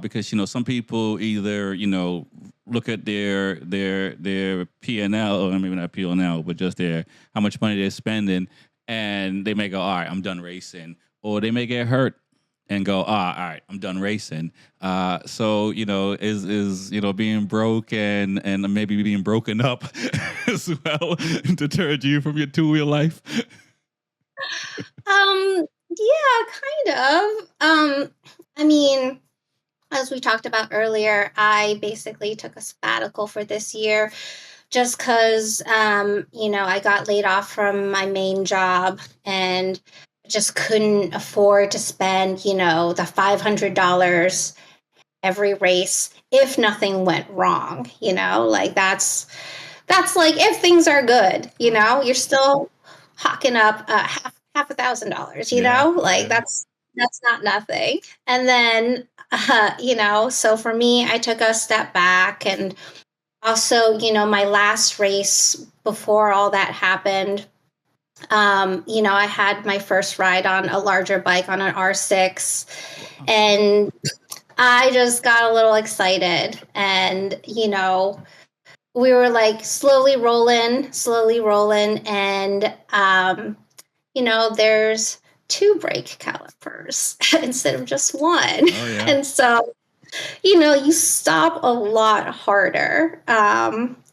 Speaker 1: because some people either look at their P and L, or maybe not P and L, but just their how much money they're spending, and they may go, all right, I'm done racing, or they may get hurt and go, all right, I'm done racing. So is being broke and maybe being broken up as well deterred you from your two-wheel life?
Speaker 2: Yeah, kind of. I mean, as we talked about earlier, I basically took a sabbatical for this year just because, I got laid off from my main job and just couldn't afford to spend, the $500 every race if nothing went wrong, like that's like if things are good, you're still hawking up half $1,000,
Speaker 1: Yeah,
Speaker 2: like
Speaker 1: yeah.
Speaker 2: that's not nothing. And then so for me, I took a step back, and also, my last race before all that happened, I had my first ride on a larger bike on an R6,
Speaker 1: Wow.
Speaker 2: and I just got a little excited, and we were like slowly rolling, and there's two brake calipers instead of just one.
Speaker 1: Oh yeah.
Speaker 2: And so, you stop a lot harder.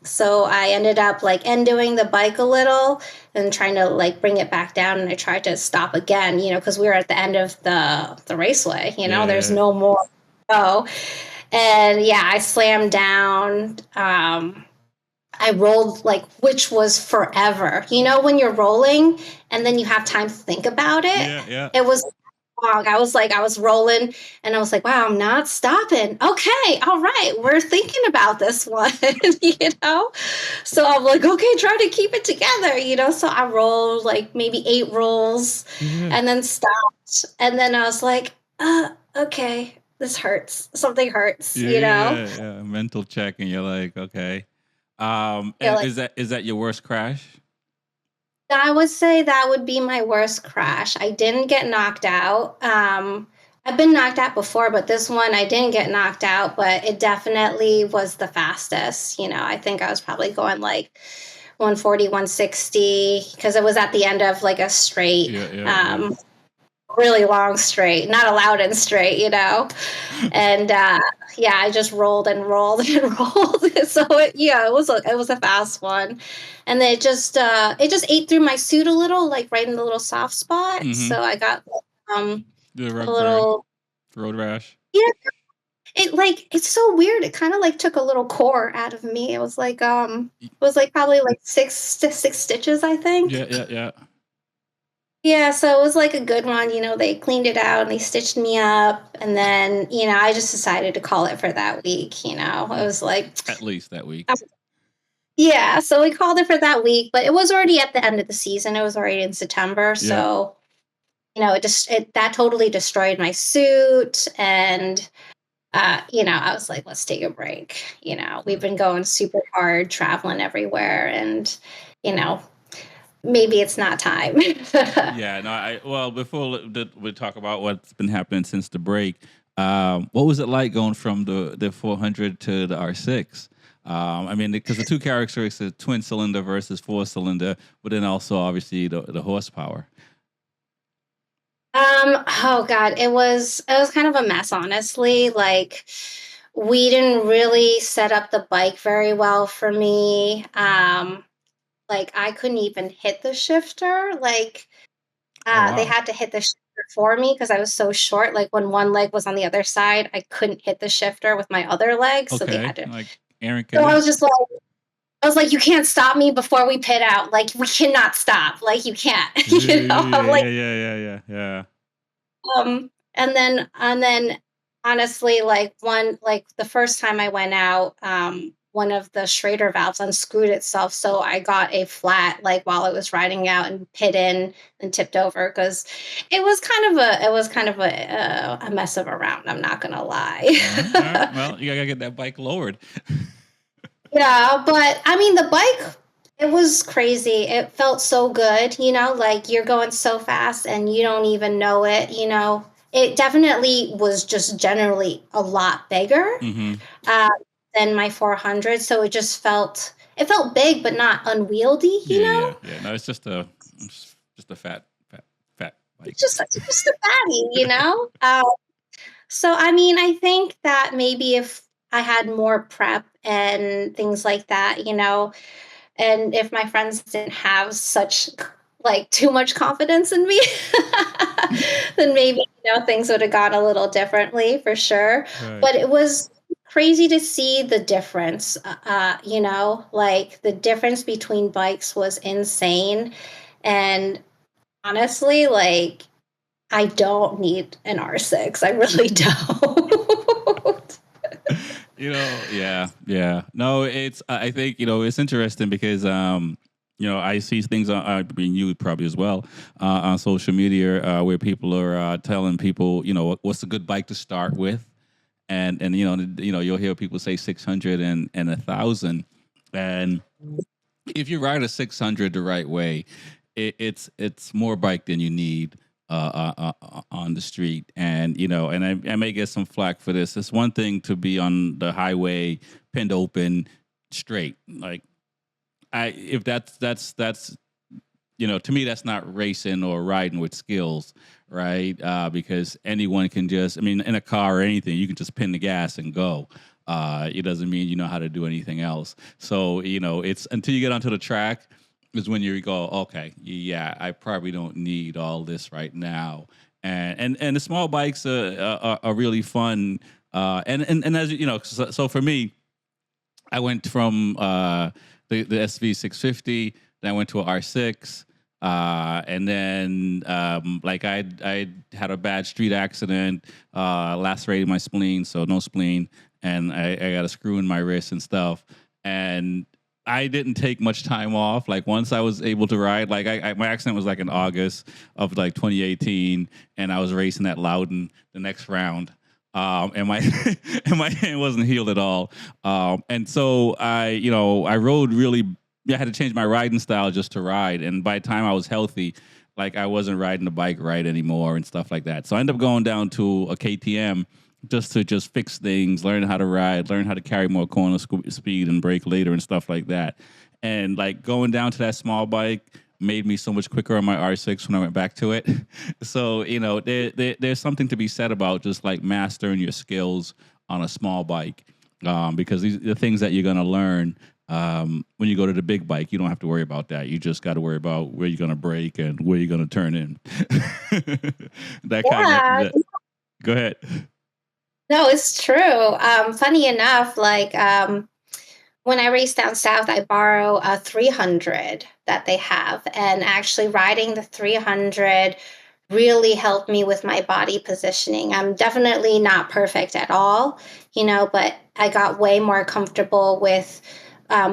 Speaker 2: So I ended up like undoing the bike a little and trying to like bring it back down. And I tried to stop again, because we were at the end of the raceway, there's
Speaker 1: Yeah.
Speaker 2: no more to go. And yeah, I slammed down. I rolled like, which was forever. When you're rolling and then you have time to think about it.
Speaker 1: Yeah, yeah.
Speaker 2: It was long. I was rolling, and I was like, wow, I'm not stopping. Okay, all right, we're thinking about this one, you know? So I'm like, okay, try to keep it together, So I rolled like maybe 8 rolls
Speaker 1: Yeah.
Speaker 2: and then stopped. And then I was like, okay, this hurts. Something hurts,
Speaker 1: Yeah, yeah. Mental check, and you're like, okay.
Speaker 2: You're
Speaker 1: And
Speaker 2: like,
Speaker 1: is that your worst crash?
Speaker 2: I would say that would be my worst crash. I didn't get knocked out. I've been knocked out before, but this one I didn't get knocked out, but it definitely was the fastest. I think I was probably going like 140, 160 because it was at the end of like a straight,
Speaker 1: Yeah, yeah, yeah.
Speaker 2: really long straight, not allowed in straight. And yeah, I just rolled and rolled and rolled. So it was a fast one, and then it just ate through my suit a little, like right in the little soft spot.
Speaker 1: Mm-hmm.
Speaker 2: So I got um
Speaker 1: The
Speaker 2: a
Speaker 1: rug burn,
Speaker 2: little.
Speaker 1: road rash.
Speaker 2: Yeah, it's so weird. It kind of like took a little core out of me. It was like probably like six stitches, I think.
Speaker 1: Yeah, yeah, yeah.
Speaker 2: Yeah, so it was like a good one. They cleaned it out and they stitched me up. And then, I just decided to call it for that week. It was like,
Speaker 1: At least that week.
Speaker 2: yeah, so we called it for that week, but it was already at the end of the season. It was already in September.
Speaker 1: Yeah.
Speaker 2: So, that totally destroyed my suit. And, I was like, let's take a break. We've been going super hard, traveling everywhere. And, you know, maybe it's not time.
Speaker 1: Yeah, no, before we talk about what's been happening since the break, what was it like going from the 400 to the R6? I mean, because the two characteristics, twin cylinder versus four cylinder, but then also obviously the horsepower.
Speaker 2: Oh God, it was kind of a mess, honestly. Like we didn't really set up the bike very well for me. Like I couldn't even hit the shifter. Like
Speaker 1: Oh
Speaker 2: they
Speaker 1: wow.
Speaker 2: had to hit the shifter for me because I was so short. Like when one leg was on the other side, I couldn't hit the shifter with my other leg, so they
Speaker 1: Okay,
Speaker 2: had to.
Speaker 1: like Aaron
Speaker 2: So I
Speaker 1: Canet.
Speaker 2: was just like, you can't stop me before we pit out. Like we cannot stop. Like you can't.
Speaker 1: Yeah,
Speaker 2: I'm
Speaker 1: yeah,
Speaker 2: like,
Speaker 1: yeah, yeah, yeah, yeah.
Speaker 2: and then honestly, like the first time I went out, one of the Schrader valves unscrewed itself, so I got a flat like while I was riding out and pit in and tipped over because it was kind of a mess of a round. I'm not gonna lie.
Speaker 1: All right. Well, you gotta get that bike lowered.
Speaker 2: Yeah, but I mean, the bike, it was crazy. It felt so good, like you're going so fast and you don't even know it. It definitely was just generally a lot bigger
Speaker 1: Mm-hmm.
Speaker 2: uh, than my 400. So it felt big, but not unwieldy.
Speaker 1: Yeah, yeah, yeah. No, it's just a fat bike.
Speaker 2: It's just a fatty. So, I mean, I think that maybe if I had more prep and things like that, and if my friends didn't have such like too much confidence in me, then maybe things would have gone a little differently for sure.
Speaker 1: Right.
Speaker 2: But it was crazy to see the difference. Like the difference between bikes was insane. And honestly, like I don't need an R6. I really don't.
Speaker 1: Yeah, yeah. No, I think it's interesting because I see things on I mean you probably as well on social media where people are telling people what's a good bike to start with, and you'll hear people say 600 and 1,000, and if you ride a 600 the right way, it's more bike than you need on the street. And I may get some flack for this. It's one thing to be on the highway, pinned open, straight. Like if that's to me that's not racing or riding with skills, right? Because anyone can just, I mean, in a car or anything, you can just pin the gas and go. It doesn't mean you know how to do anything else. So it's until you get onto the track is when you go, okay, yeah, I probably don't need all this right now. And the small bikes are really fun. And as so for me, I went from the SV 650, then I went to a R6, and then like I had a bad street accident, lacerated my spleen, so no spleen, and I got a screw in my wrist and stuff, and I didn't take much time off. Like once I was able to ride, like my accident was like in August of like 2018, and I was racing at Loudon the next round. And my and my hand wasn't healed at all. And so I rode really. I had to change my riding style just to ride. And by the time I was healthy, like I wasn't riding the bike right anymore and stuff like that. So I ended up going down to a KTM just to just fix things, learn how to ride, learn how to carry more corner speed and brake later and stuff like that. And like going down to that small bike made me so much quicker on my R6 when I went back to it. So, there's something to be said about just like mastering your skills on a small bike. Because these are the things that you're going to learn when you go to the big bike. You don't have to worry about that. You just got to worry about where you're going to brake and where you're going to turn in. that kind of,
Speaker 2: Yeah.
Speaker 1: that, Go ahead.
Speaker 2: No, it's true. Funny enough, like when I race down south, I borrow a 300 that they have, and actually riding the 300 really helped me with my body positioning. I'm definitely not perfect at all, but I got way more comfortable with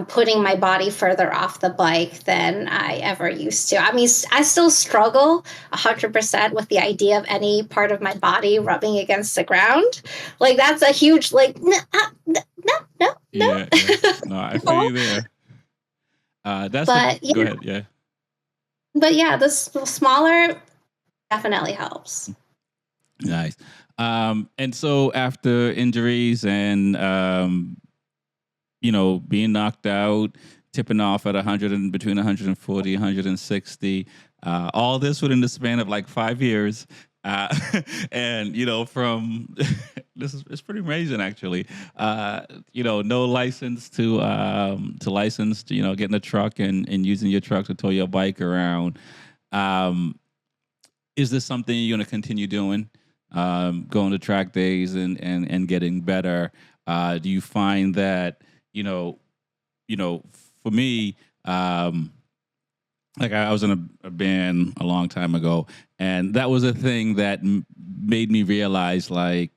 Speaker 2: putting my body further off the bike than I ever used to. I mean, I still struggle 100% with the idea of any part of my body rubbing against the ground. Like that's a huge like no, no, no, no.
Speaker 1: Yeah, yeah. No, I feel you there. That's the.
Speaker 2: but
Speaker 1: Go
Speaker 2: yeah,
Speaker 1: ahead. Yeah.
Speaker 2: but yeah, this smaller definitely helps.
Speaker 1: Nice. And so after injuries and being knocked out, tipping off at 100 and between 140, 160, all this within the span of like 5 years. Uh, and from this is it's pretty amazing actually. No license to license, getting a truck and using your truck to tow your bike around. Um, is this something you're going to continue doing? Going to track days and getting better. Do you find that you know for me, like I was in a band a long time ago, and that was a thing that made me realize, like,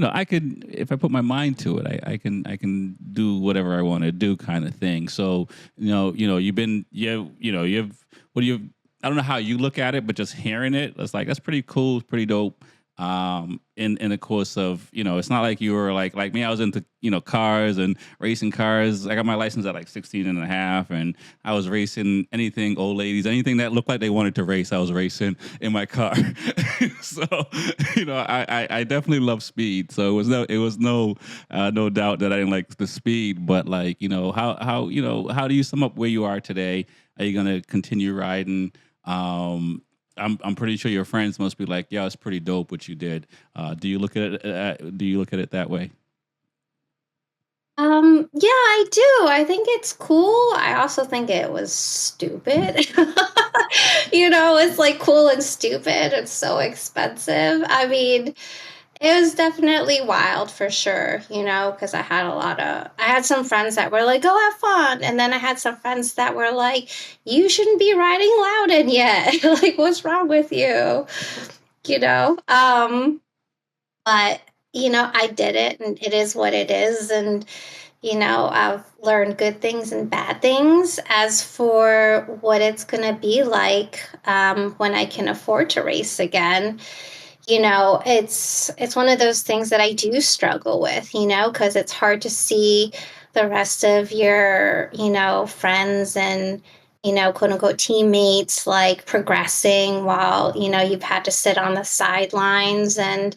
Speaker 1: I could, if I put my mind to it, I can do whatever I want to do, kind of thing. So, you've been, you've, what do you, I don't know how you look at it, but just hearing it, it's like that's pretty cool, pretty dope. in the course of, it's not like you were like me. I was into, cars and racing cars. I got my license at like 16 and a half, and I was racing anything, old ladies, anything that looked like they wanted to race. I was racing in my car. So, I definitely love speed. So it was no doubt that I didn't like the speed. But like, how do you sum up where you are today? Are you gonna continue riding? I'm pretty sure your friends must be like, yeah, it's pretty dope what you did. Do you look at it? Do you look at it that way?
Speaker 2: Yeah, I do. I think it's cool. I also think it was stupid. It's like cool and stupid. It's so expensive. I mean, it was definitely wild for sure, because I had some friends that were like, go have fun. And then I had some friends that were like, you shouldn't be riding Loudon yet. Like, what's wrong with you? You know? But, I did it and it is what it is. And, I've learned good things and bad things. As for what it's going to be like when I can afford to race again, it's one of those things that I do struggle with, because it's hard to see the rest of your, friends and, quote unquote teammates like progressing while, you've had to sit on the sidelines. And,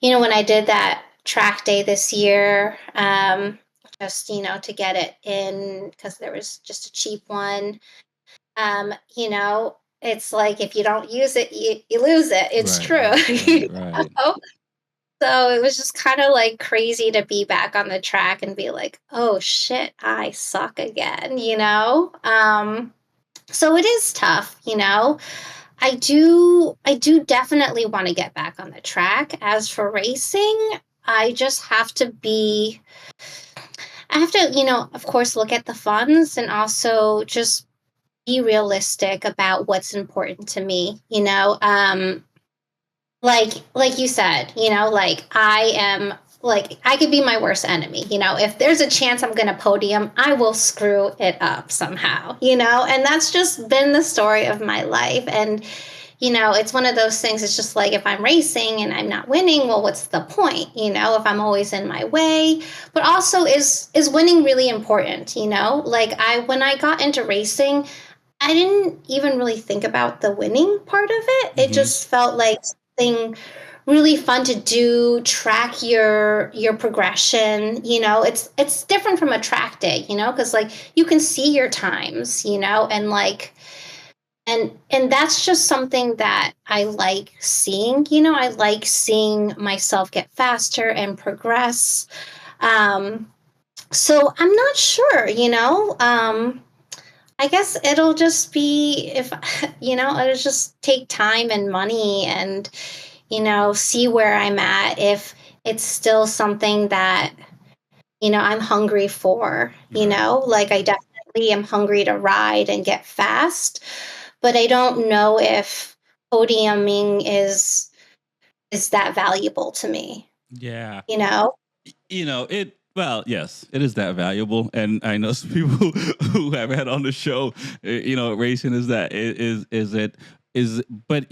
Speaker 2: when I did that track day this year, just, to get it in because there was just a cheap one, it's like if you don't use it, you lose it. It's
Speaker 1: Right,
Speaker 2: true.
Speaker 1: right, right, right.
Speaker 2: know? So it was just kind of like crazy to be back on the track and be like, oh shit, I suck again, So it is tough, I do definitely want to get back on the track. As for racing, I just have to be I have to, of course look at the funds and also just be realistic about what's important to me, like you said, like I am like I could be my worst enemy, if there's a chance I'm going to podium, I will screw it up somehow, and that's just been the story of my life. And it's one of those things. It's just like if I'm racing and I'm not winning, well, what's the point? If I'm always in my way. But also, is winning really important? Like when I got into racing, I didn't even really think about the winning part of it. It
Speaker 1: Hmm.
Speaker 2: just felt like something really fun to do, track your progression. It's different from a track day, because like you can see your times, and like and that's just something that I like seeing. I like seeing myself get faster and progress. Um, so I'm not sure, I guess it'll just be if it'll just take time and money and see where I'm at if it's still something that I'm hungry for,
Speaker 1: Right.
Speaker 2: like I definitely am hungry to ride and get fast, but I don't know if podiuming is that valuable to me,
Speaker 1: Yeah.
Speaker 2: you know?
Speaker 1: It. Well, yes, it is that valuable, and I know some people who have had on the show. Racing is that is it is, but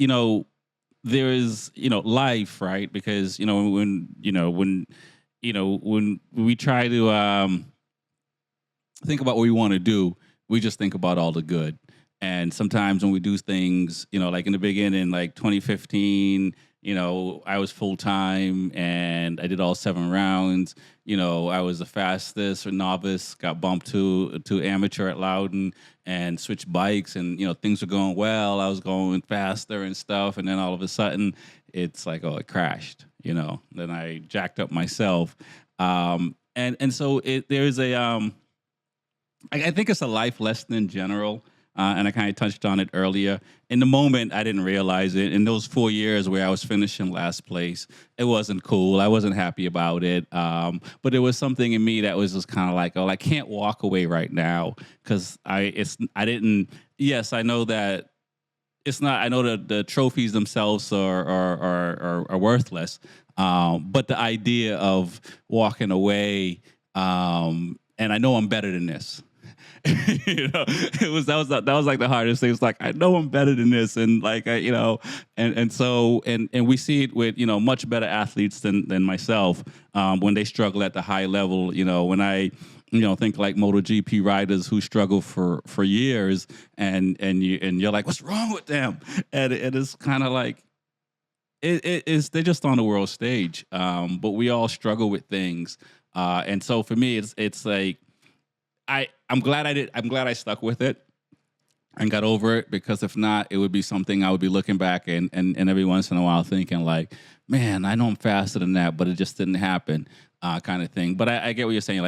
Speaker 1: there is life, right? Because when we try to think about what we want to do, we just think about all the good. And sometimes when we do things, like in the beginning, like 2015, I was full time and I did all 7 rounds. I was the fastest or novice, got bumped to amateur at Loudon and switched bikes, and things were going well. I was going faster and stuff, and then all of a sudden, it's like, oh, it crashed. Then I jacked up myself, and so there's a I think it's a life lesson in general. And I kind of touched on it earlier. In the moment, I didn't realize it. In those 4 years where I was finishing last place, it wasn't cool. I wasn't happy about it. But there was something in me that was just kind of like, oh, I can't walk away right now because I didn't. Yes, I know that it's not. I know that the trophies themselves are worthless. But the idea of walking away, and I know I'm better than this. That was like the hardest thing. It's like I know I'm better than this, and like and we see it with much better athletes than myself when they struggle at the high level. When I think like MotoGP riders who struggle for years, and you're like, what's wrong with them? And it is kind of like it is they're just on the world stage, but we all struggle with things, and so for me, it's like I'm glad I stuck with it and got over it, because if not, it would be something I would be looking back and every once in a while thinking like, man, I know I'm faster than that, but it just didn't happen, kind of thing. But I get what you're saying,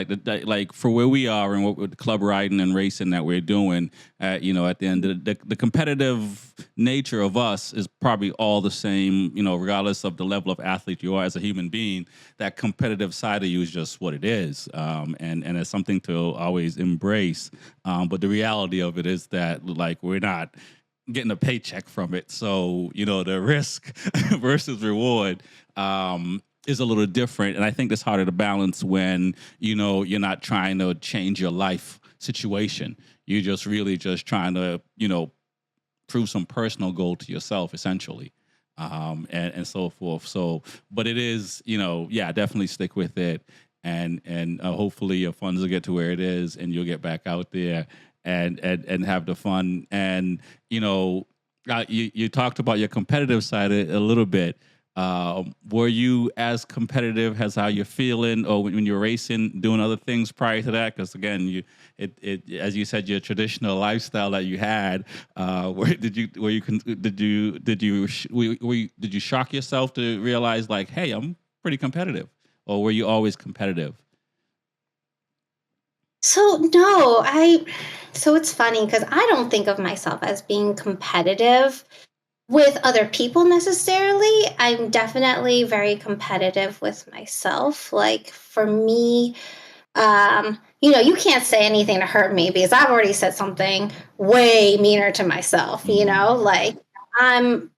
Speaker 1: like for where we are and what with club riding and racing that we're doing, at the end, the competitive nature of us is probably all the same, regardless of the level of athlete you are as a human being. That competitive side of you is just what it is, and it's something to always embrace. But the reality of it is that like we're not getting a paycheck from it, so the risk versus reward is a little different, and I think it's harder to balance when you're not trying to change your life situation. You're just really just trying to prove some personal goal to yourself, essentially, and so forth. So, but it is, yeah, definitely stick with it, and hopefully your funds will get to where it is, and you'll get back out there and have the fun. And you talked about your competitive side a little bit. Were you as competitive as how you're feeling, or when you're racing, doing other things prior to that? Because again, as you said, your traditional lifestyle that you had. Did you shock yourself to realize like, hey, I'm pretty competitive, or were you always competitive?
Speaker 2: So no, so it's funny because I don't think of myself as being competitive with other people necessarily. I'm definitely very competitive with myself. Like for me, you can't say anything to hurt me because I've already said something way meaner to myself,
Speaker 1: Mm.
Speaker 2: like I'm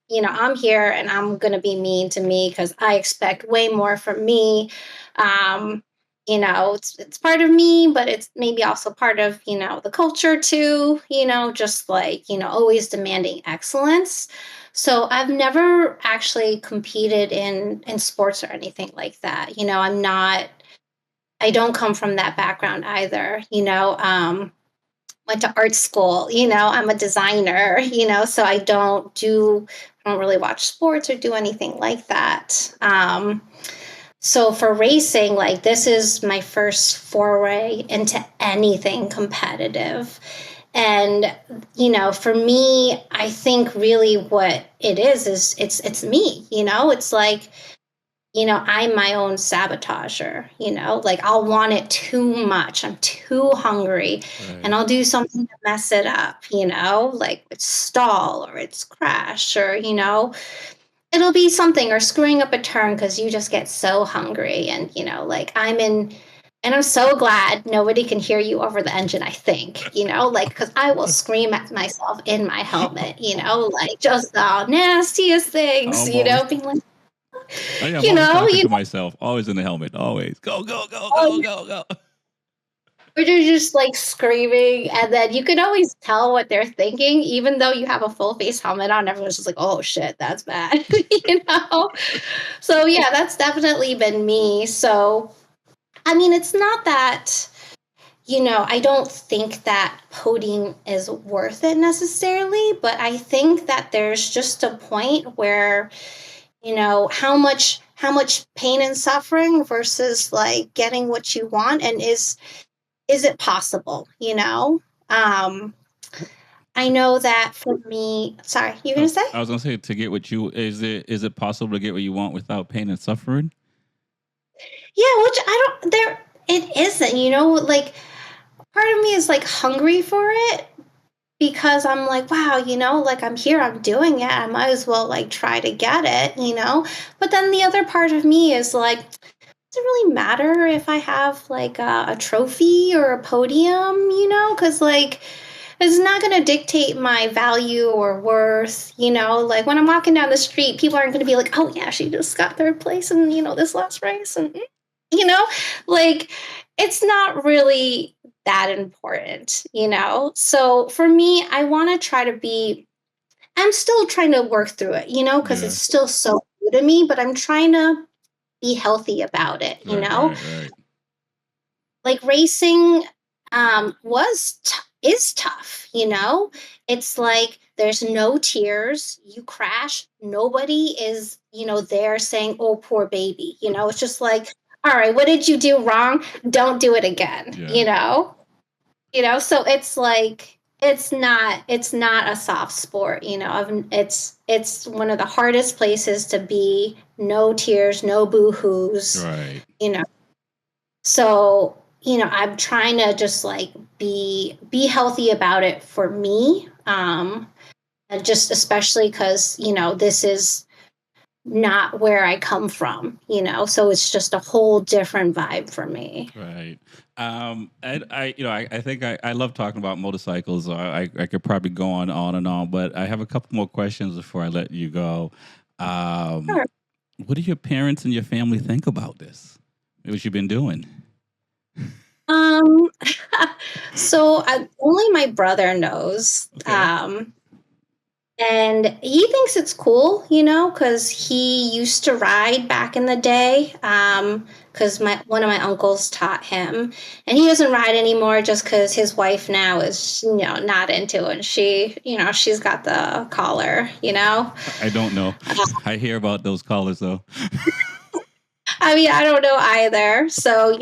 Speaker 2: here and I'm going to be mean to me because I expect way more from me. Um, it's part of me, but it's maybe also part of, the culture too, just like, always demanding excellence. So I've never actually competed in sports or anything like that. I don't come from that background either. Went to art school, I'm a designer, so I don't really watch sports or do anything like that. So for racing, like this is my first foray into anything competitive. And for me, I think really what it is it's me, it's like I'm my own sabotager, like I'll want it too much. I'm too hungry and
Speaker 1: Right.
Speaker 2: I'll do something to mess it up, like it's stall or it's crash or, it'll be something or screwing up a turn because you just get so hungry. And, like and I'm so glad nobody can hear you over the engine, I think, like, because I will scream at myself in my helmet, like just the nastiest things,
Speaker 1: Almost.
Speaker 2: being like,
Speaker 1: Oh yeah, I'm
Speaker 2: you
Speaker 1: always
Speaker 2: know,
Speaker 1: talking
Speaker 2: you
Speaker 1: to myself. Always in the helmet. Always go go go
Speaker 2: know,
Speaker 1: go go go.
Speaker 2: or you're just like screaming, and then you can always tell what they're thinking, even though you have a full face helmet on. Everyone's just like, "Oh shit, that's bad," you know. So yeah, that's definitely been me. So I mean, it's not that I don't think that podium is worth it necessarily, but I think that there's just a point where how much pain and suffering versus like getting what you want, and is it possible, I know that for me, sorry, you gonna say?
Speaker 1: I was gonna say, to get what you is it possible to get what you want without pain and suffering?
Speaker 2: Yeah, which I don't there it isn't, like part of me is like hungry for it because I'm like, wow, like I'm here, I'm doing it. I might as well like try to get it, But then the other part of me is like, does it really matter if I have like a trophy or a podium, Because like it's not going to dictate my value or worth, Like when I'm walking down the street, people aren't going to be like, oh yeah, she just got third place in, this last race. And, you know, like it's not really. that important, So for me, I want to try to I'm still trying to work through it, because it's
Speaker 1: Yeah.
Speaker 2: still so new to me, but I'm trying to be healthy about it,
Speaker 1: Right, right, right.
Speaker 2: Like racing is tough, It's like there's no tears, you crash, nobody is, there saying, "Oh, poor baby." It's just like, "All right, what did you do wrong? Don't do it again."
Speaker 1: Yeah.
Speaker 2: So it's like it's not a soft sport, it's one of the hardest places to be. No tears, no boo-hoos,
Speaker 1: Right.
Speaker 2: you know so, I'm trying to just like be healthy about it for me. And just especially because, this is not where I come from, so it's just a whole different vibe for me.
Speaker 1: Right. And I think I love talking about motorcycles. I could probably go on and on, but I have a couple more questions before I let you go. Um,
Speaker 2: Sure.
Speaker 1: what do your parents and your family think about this? What you've been doing?
Speaker 2: Um, so only my brother knows.
Speaker 1: Okay.
Speaker 2: And he thinks it's cool, because he used to ride back in the day. Because one of my uncles taught him, and he doesn't ride anymore just because his wife now is, not into it. She's got the collar,
Speaker 1: I don't know. I hear about those callers though.
Speaker 2: I mean, I don't know either. So,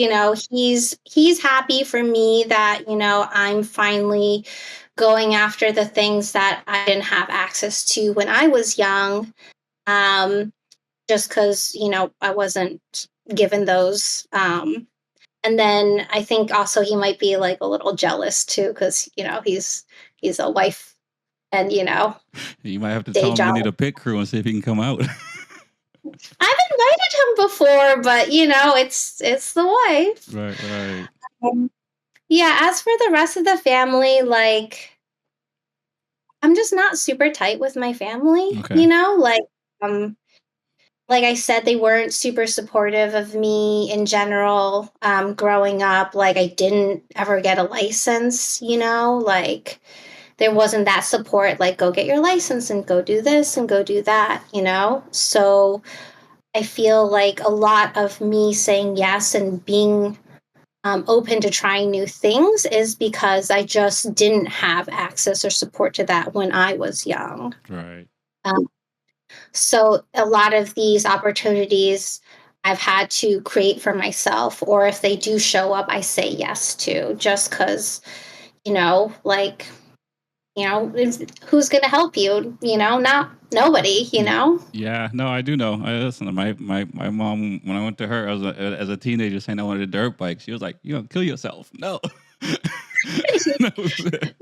Speaker 2: he's happy for me that, I'm finally going after the things that I didn't have access to when I was young. Just because, I wasn't given those. And then I think also he might be like a little jealous too, because, he's a wife and,
Speaker 1: You might have to
Speaker 2: day
Speaker 1: tell him you
Speaker 2: job.
Speaker 1: need a pit crew and see if he can come out.
Speaker 2: I've invited him before, but it's the wife.
Speaker 1: Right, right.
Speaker 2: Um, yeah, as for the rest of the family, like I'm just not super tight with my family,
Speaker 1: Okay.
Speaker 2: um like I said, they weren't super supportive of me in general, growing up. Like I didn't ever get a license, like there wasn't that support, like go get your license and go do this and go do that, So I feel like a lot of me saying yes and being open to trying new things is because I just didn't have access or support to that when I was young.
Speaker 1: Right.
Speaker 2: Um, so a lot of these opportunities I've had to create for myself, or if they do show up, I say yes to just because, like, who's going to help you? Not nobody,
Speaker 1: Yeah, no, I do know. Listen, my mom, when I went to her as a teenager saying I wanted a dirt bike, she was like, "You gonna kill yourself?" No. That was it.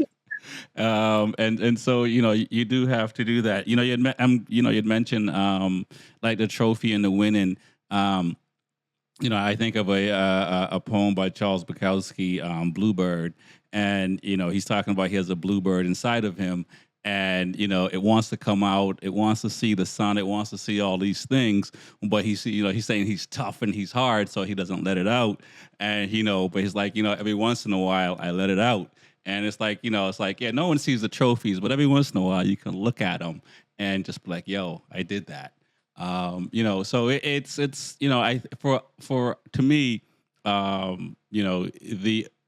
Speaker 1: And so you do have to do that. You'd mentioned like the trophy and the winning. Um, I think of a poem by Charles Bukowski, Bluebird, and he's talking about he has a bluebird inside of him, and it wants to come out, it wants to see the sun, it wants to see all these things, but he's saying he's tough and he's hard, so he doesn't let it out, and but he's like every once in a while I let it out, and it's like it's like yeah, no one sees the trophies, but every once in a while you can look at them and just be like, yo, I did that. So it's I for to me,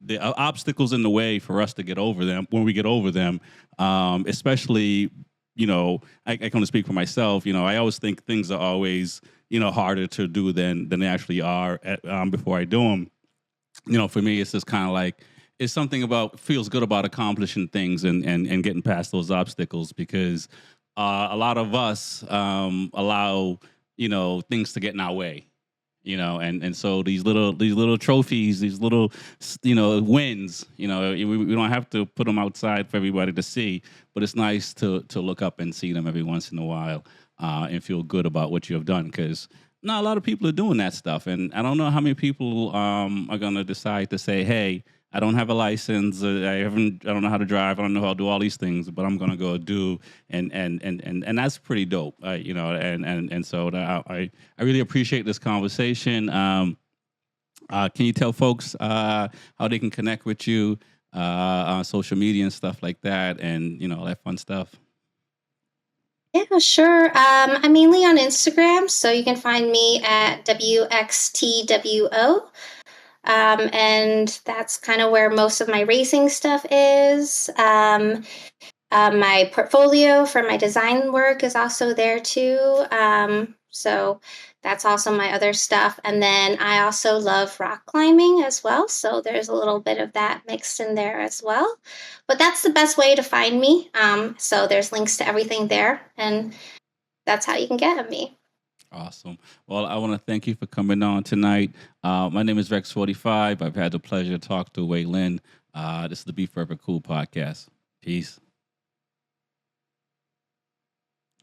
Speaker 1: the obstacles in the way for us to get over them when we get over them, especially I can only speak for myself. I always think things are always harder to do than they actually are before I do them. For me, it's just kind of like it's something about feels good about accomplishing things and getting past those obstacles because a lot of us allow things to get in our way, and so these little trophies, these little wins, we don't have to put them outside for everybody to see, but it's nice to look up and see them every once in a while and feel good about what you have done because not a lot of people are doing that stuff, and I don't know how many people are going to decide to say, hey, I don't have a license. I don't know how to drive. I don't know how to do all these things, but I'm gonna go do and that's pretty dope. And so I really appreciate this conversation. Can you tell folks how they can connect with you on social media and stuff like that, and all that fun stuff?
Speaker 2: Yeah, sure. I'm mainly on Instagram, so you can find me at WXTWO. And that's kind of where most of my racing stuff is. My portfolio for my design work is also there too. So that's also my other stuff. And then I also love rock climbing as well. So there's a little bit of that mixed in there as well. But that's the best way to find me. So there's links to everything there. And that's how you can get at me.
Speaker 1: Awesome. Well, I want to thank you for coming on tonight. My name is Rex45. I've had the pleasure to talk to Wei Lin. This is the B4evaKool Podcast. Peace.